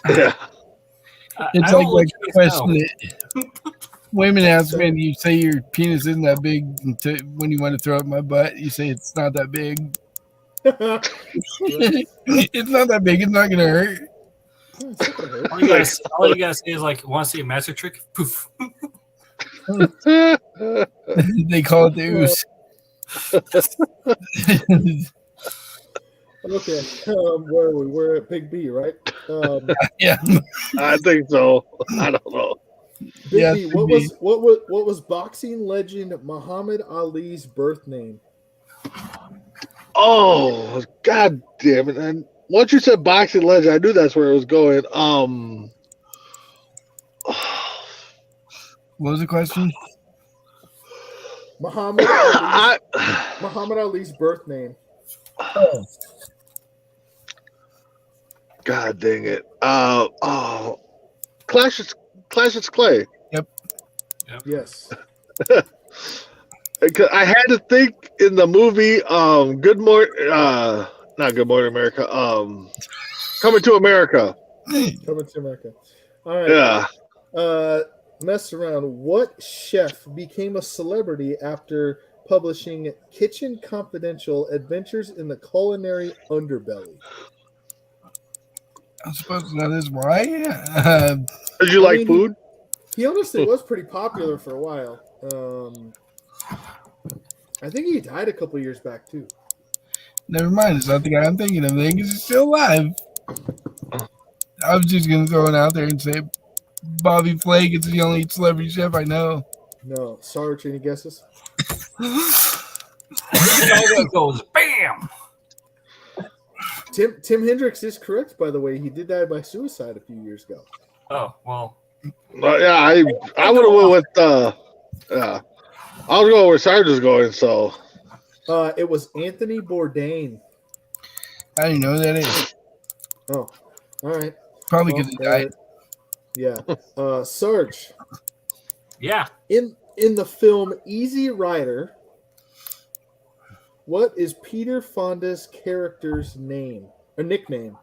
Yeah. It's I like will let the you guys question know. that women ask me, you say your penis isn't that big when you want to throw up my butt. You say it's not that big. It's not that big. It's not going to hurt. All you gotta say is like, want to see a magic trick? Poof. They call it the ooze. Okay, where are we? We're at Big B, right? Yeah. I think so. I don't know. Big Yes, B, what indeed. was boxing legend Muhammad Ali's birth name? Oh, god damn it! And once you said boxing legend, I knew that's where it was going. What was the question? Muhammad Ali's birth name. Oh, God dang it! Clash Clay. Yes. I had to think in the movie, not Good Morning America. Coming to America. Coming to America. All right. Yeah. Mess around. What chef became a celebrity after publishing Kitchen Confidential: Adventures in the Culinary Underbelly? I'm supposed to know this. Why? Did you I like mean, food? He honestly was pretty popular for a while. I think he died a couple years back too. Never mind. It's not the guy I'm thinking of. He's still alive. I was just gonna throw it out there and say Bobby Flake is the only celebrity chef I know. No, Sarge, any guesses? That goes bam. Tim Hendricks is correct, by the way. He did die by suicide a few years ago. Oh well. Yeah, I would have went with yeah. I was going where Sarge was going, so It was Anthony Bourdain. I didn't know who that is. Oh, all right. Probably because he died. Yeah. Sarge, Yeah. in the film Easy Rider, what is Peter Fonda's character's name? A nickname?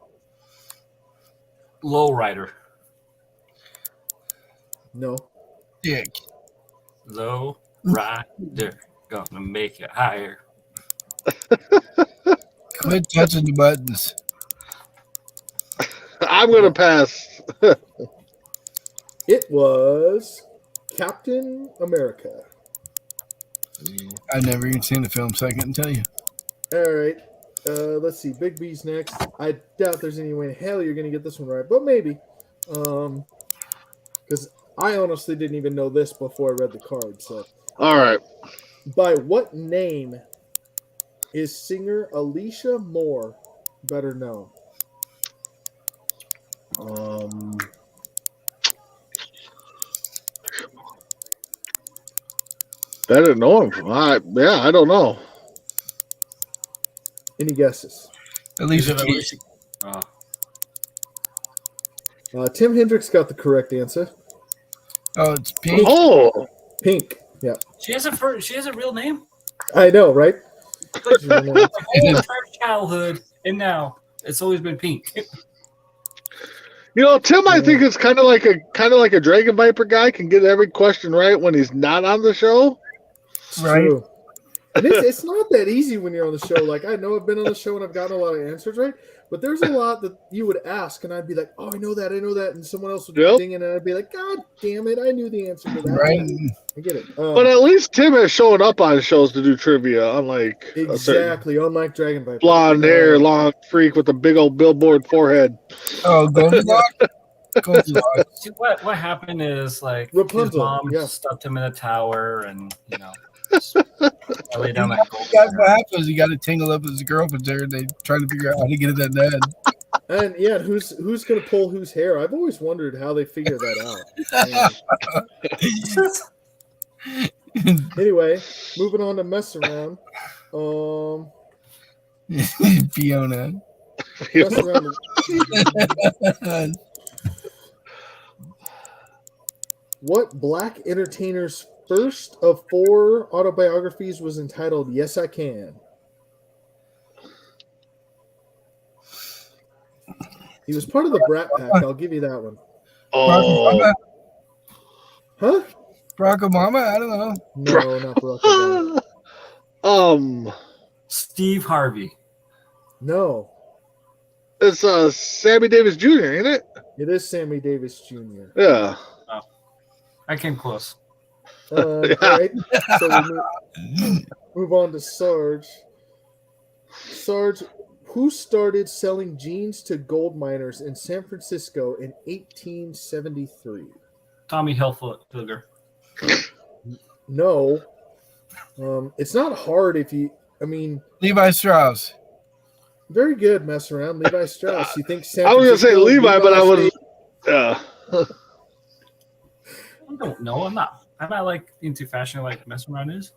Lowrider. No. Dick. Low rider. Gonna make it higher. Quit touching the buttons. I'm gonna pass. It was Captain America. I've never even seen the film, so I couldn't tell you. All right. Let's see. Big B's next. I doubt there's any way in hell you're going to get this one right, but maybe. Because I honestly didn't even know this before I read the card. So, All right. by what name is singer Alicia Moore better known? I didn't know him. I don't know. Any guesses? Alicia Is it Keys. Tim Hendricks got the correct answer. Oh, it's Pink. Oh, Pink. Yeah. She has a real name. I know, right? Her childhood and now it's always been Pink. Tim, I think it's kind of like a Dragon Viper guy can get every question right when he's not on the show. It's Right. true. And it's not that easy when you're on the show. Like, I know I've been on the show and I've gotten a lot of answers right, but there's a lot that you would ask, and I'd be like, "Oh, I know that," and someone else would Yep. ding it, and I'd be like, "God damn it, I knew the answer to that." Right. I get it. But at least Tim has shown up on shows to do trivia, unlike a certain Exactly, unlike Dragon Viper. blonde hair, long freak with a big old billboard forehead. Oh, Goldilocks. Goldilocks. See, what happened is like Rapunzel, his mom yeah. stuffed him in a tower, and I lay down that gold. That's what happens. You got to tangle up with his girlfriend there, and they trying to figure out how to get it that done. And yeah, who's gonna pull whose hair? I've always wondered how they figure that out. Anyway, moving on to mess around. Fiona. Mess around. What black entertainer's first of 4 autobiographies was entitled "Yes, I Can"? He was part of the Brat Pack. I'll give you that one. Barack Obama? Huh? Barack Obama? I don't know. No, not Barack Obama. Steve Harvey. No, It's Sammy Davis Jr., ain't it? it is Sammy Davis Jr. Yeah. I came close. All right. So we move on to Sarge. Sarge, who started selling jeans to gold miners in San Francisco in 1873? Tommy Hilfiger. No. It's not hard if you. I mean, Levi Strauss. very good. Mess around, Levi Strauss. You think San I was gonna say Francisco, Levi, but I was. I don't know. I'm not like into fashion like messing around is.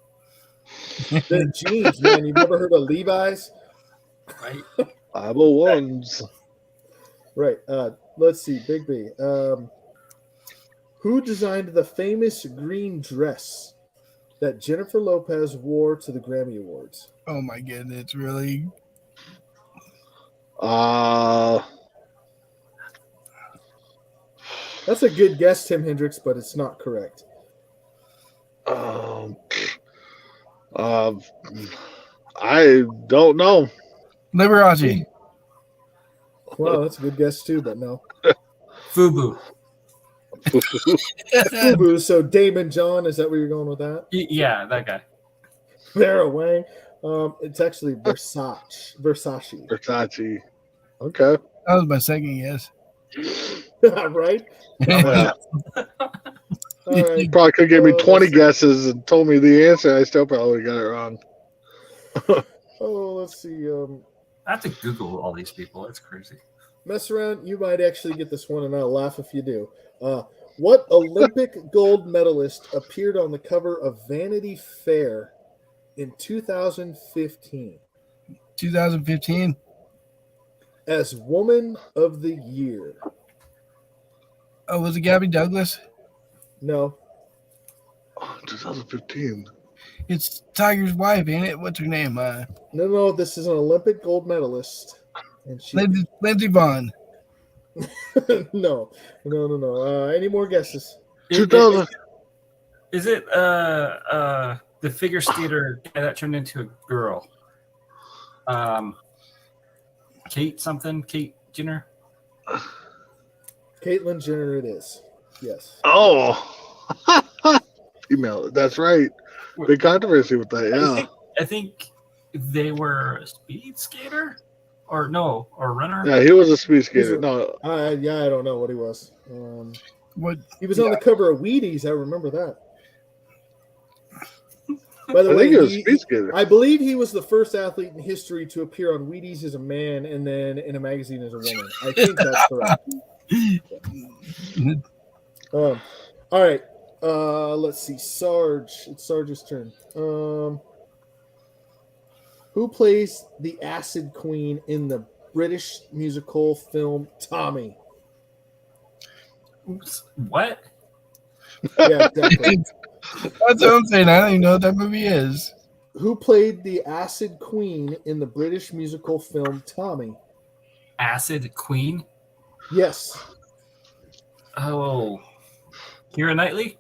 The jeans, man. You've never heard of Levi's? Right. 501s. Right. Let's see. Big B. Who designed the famous green dress that Jennifer Lopez wore to the Grammy Awards? Oh my goodness, really? That's a good guess, Tim Hendricks, but it's not correct. I don't know. Liberace. Well, that's a good guess too, but no. Fubu. Fubu. So Damon John, is that where you're going with that? Yeah, that guy. Vera Wang. It's actually Versace. Versace. Okay. That was my second guess. Right? Yeah. All right. Probably could give me 20 guesses and told me the answer. I still probably got it wrong. Oh, let's see. I have to Google all these people. It's crazy. Mess around. You might actually get this one, and I'll laugh if you do. What Olympic gold medalist appeared on the cover of Vanity Fair in 2015 2015. as Woman of the Year? Oh, was it Gabby Douglas? No. 2015. It's Tiger's wife, ain't it? What's her name? No. This is an Olympic gold medalist, and she. Lindsey Vonn. No. Any more guesses? 2000. Is it the figure skater guy that turned into a girl? Kate Jenner? Caitlyn Jenner. It is. Yes. Oh. Female. That's right. Big controversy with that. Yeah. I think they were a speed skater or runner. Yeah, he was a speed skater. No. I don't know what he was. What? He was on the cover of Wheaties. I remember that. By the I way, think he was a speed skater. I believe he was the first athlete in history to appear on Wheaties as a man and then in a magazine as a woman. I think that's correct. All right. Let's see. Sarge. It's Sarge's turn. Who plays the Acid Queen in the British musical film Tommy? Oops. What? Yeah, exactly. That's what I'm saying. I don't even know what that movie is. Who played the Acid Queen in the British musical film Tommy? Acid Queen? Yes. Oh. Keira Knightley?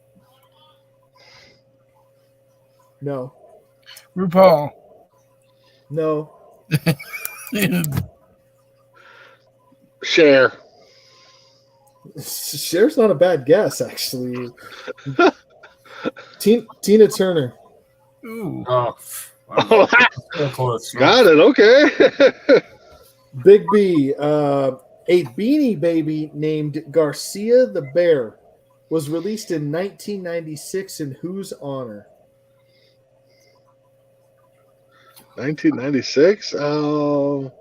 No. RuPaul. No. Cher. Cher's not a bad guess, actually. Tina Turner. Ooh. Oh. Oh, So close. got it. Okay. Big B. A Beanie Baby named Garcia the Bear was released in 1996 in whose honor? 1996. That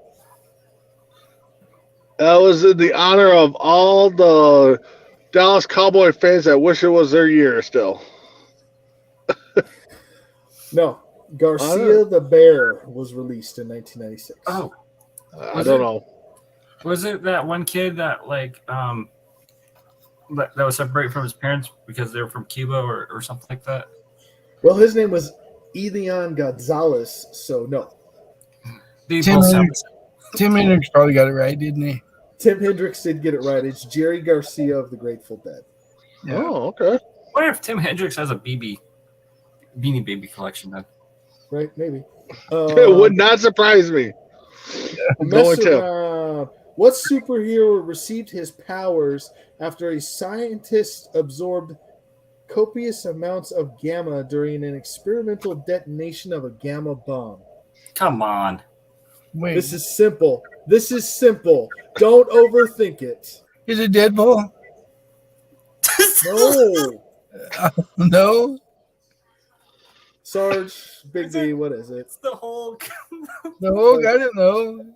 was in the honor of all the Dallas Cowboy fans that wish it was their year still. No. Garcia the Bear was released in 1996. Oh. I don't know. Was it that one kid that that was separated from his parents because they were from Cuba or something like that? Well, his name was Elian Gonzalez, so no. These Tim both sound- Hendricks. Tim Hendricks probably got it right, didn't he? Tim Hendricks did get it right. It's Jerry Garcia of the Grateful Dead. Yeah. Oh, okay. I wonder if Tim Hendricks has a Beanie Baby collection then. Right? Maybe. It would not surprise me. Mess Going to. around. What superhero received his powers after a scientist absorbed copious amounts of gamma during an experimental detonation of a gamma bomb? Come on. Wait, This is simple. Don't overthink it. is it Deadpool? No. No. Sarge, Big B, what is it? It's the Hulk. No, I didn't know.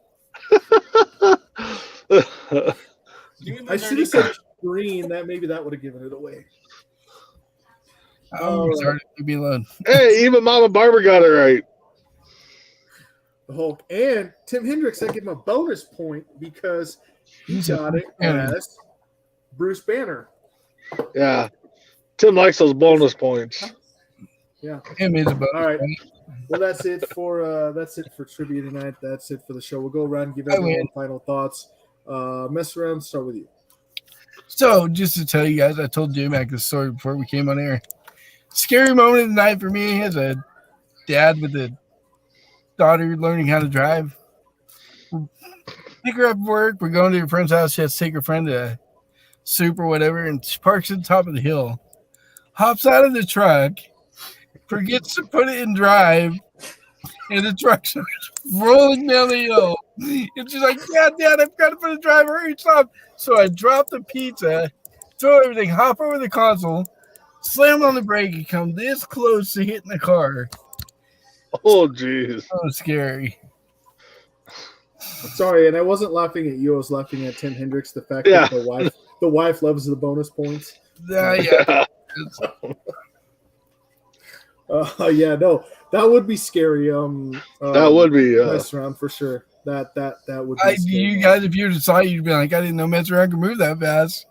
I should have said green. That would have given it away. I'm sorry. Leave me alone. Hey, even Mama Barber got it right. The Hulk and Tim Hendricks. I give him a bonus point because he got it as Bruce Banner. Yeah. Tim likes those bonus points. Yeah. Him is a bonus. All right. point. Well, that's it for trivia tonight. That's it for the show. We'll go around and give everyone final thoughts. Mess around. Start with you. So, just to tell you guys, I told J-Mac this story before we came on air. Scary moment of the night for me as a dad with a daughter learning how to drive. Pick her up at work. We're going to your friend's house. She has to take her friend to soup or whatever, and she parks at the top of the hill. Hops out of the truck, forgets to put it in drive, and the truck starts rolling down the hill. And she's like, Dad, I've got to put a drive. Hurry, stop. So I drop the pizza, throw everything, hop over the console, slam on the brake, and come this close to hitting the car. Oh, jeez. That was scary. Sorry, and I wasn't laughing at you. I was laughing at Tim Hendricks. The fact that the wife loves the bonus points. Yeah. Yeah, no, that would be scary. That would be. Mess around for sure. That would. Be scary. You guys, if you saw it, you'd be like, I didn't know mess around could move that fast.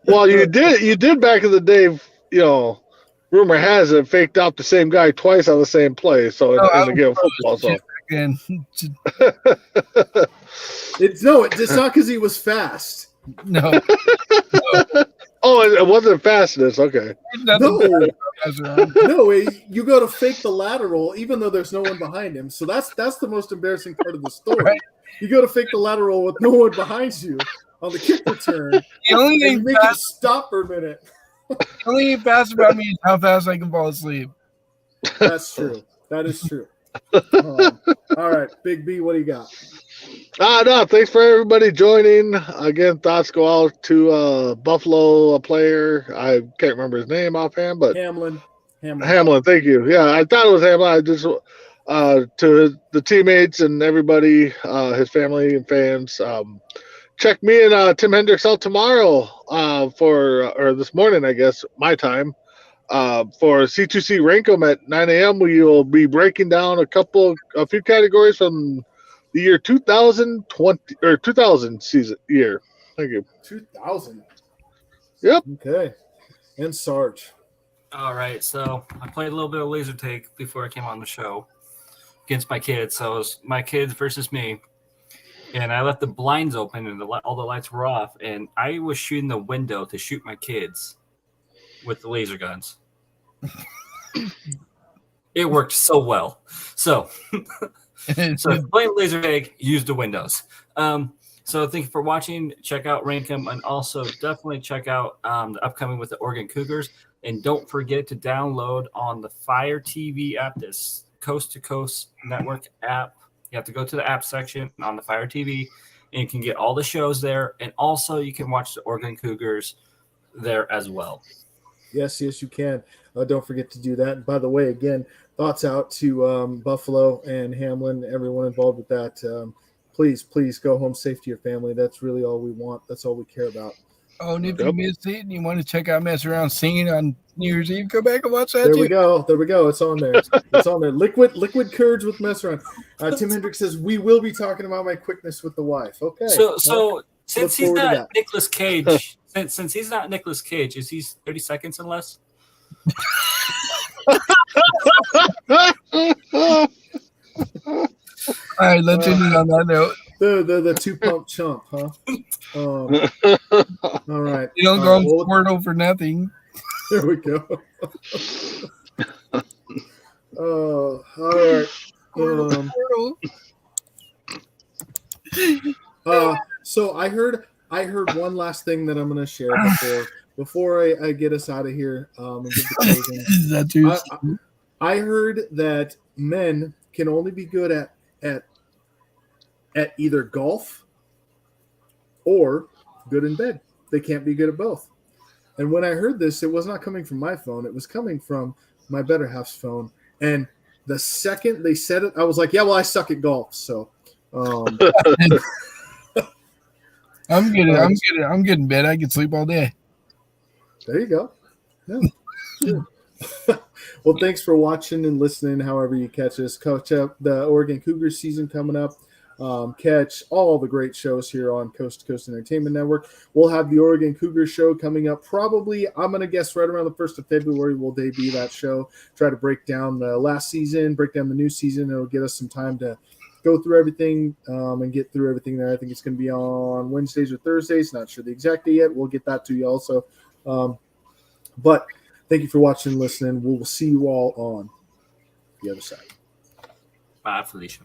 Well, you did back in the day. You know, rumor has it faked out the same guy twice on the same play. So in the game of football, so. And It's not because he was fast. no. Oh, it wasn't fastness. Okay. No, you go to fake the lateral, even though there's no one behind him. So that's the most embarrassing part of the story. Right. You go to fake the lateral with no one behind you on the kick return. The only and you thing make it stop for a minute. The only thing fast about me is how fast I can fall asleep. That's true. That is true. All right, Big B, what do you got? No, thanks for everybody joining. Again, thoughts go out to Buffalo, a player. I can't remember his name offhand, but Hamlin, thank you. Yeah, I thought it was Hamlin. I just to the teammates and everybody, his family and fans. Check me and Tim Hendricks out tomorrow or this morning, I guess, my time. For C2C Rankum at 9 a.m., we will be breaking down a few categories from the year 2020 or 2000 season year. Thank you. 2000. Yep. Okay. And Sarge. All right, so I played a little bit of laser tag before I came on the show against my kids. So it was my kids versus me, and I left the blinds open and all the lights were off, and I was shooting the window to shoot my kids with the laser guns. It worked so well. So playing laser tag, use the windows. So thank you for watching. Check out Rankum, and also definitely check out the upcoming with the Oregon Cougars. And don't forget to download on the Fire TV app, this Coast to Coast Network app. You have to go to the app section on the Fire TV, and you can get all the shows there. And also you can watch the Oregon Cougars there as well. Yes, you can. Don't forget to do that. And by the way, again, thoughts out to Buffalo and Hamlin, everyone involved with that. Please go home safe to your family. That's really all we want. That's all we care about. Oh, and if you missed it and you want to check out Mess Around Singing on New Year's Eve, go back and watch that There too. we go. It's on there. It's on there. Liquid Courage with Mess Around. Tim Hendricks says, we will be talking about my quickness with the wife. Okay. So since he's not Nicolas Nicolas Cage, since he's not Nicolas Cage, is he 30 seconds and less? All right, let's end it on that note. The 2-pump chump, huh? All right. You don't go on Squirtle for nothing. There we go. All right. So I heard one last thing that I'm going to share before I get us out of here. And get the closing. Is that too? I heard that men can only be good at either golf or good in bed. they can't be good at both. And when I heard this, it was not coming from my phone. It was coming from my better half's phone. And the second they said it, I was like, yeah, well, I suck at golf. So I'm good in bed. I can sleep all day. there you go. Yeah. Sure. Well, thanks for watching and listening, however you catch us. Catch up the Oregon Cougars season coming up. Catch all the great shows here on Coast to Coast Entertainment Network. We'll have the Oregon Cougars show coming up probably, I'm going to guess, right around the 1st of February. We'll debut that show, try to break down the last season, break down the new season. It'll get us some time to go through everything and get through everything there. I think it's going to be on Wednesdays or Thursdays. Not sure the exact day yet. We'll get that to you also. But thank you for watching and listening. We'll see you all on the other side. Bye, Felicia.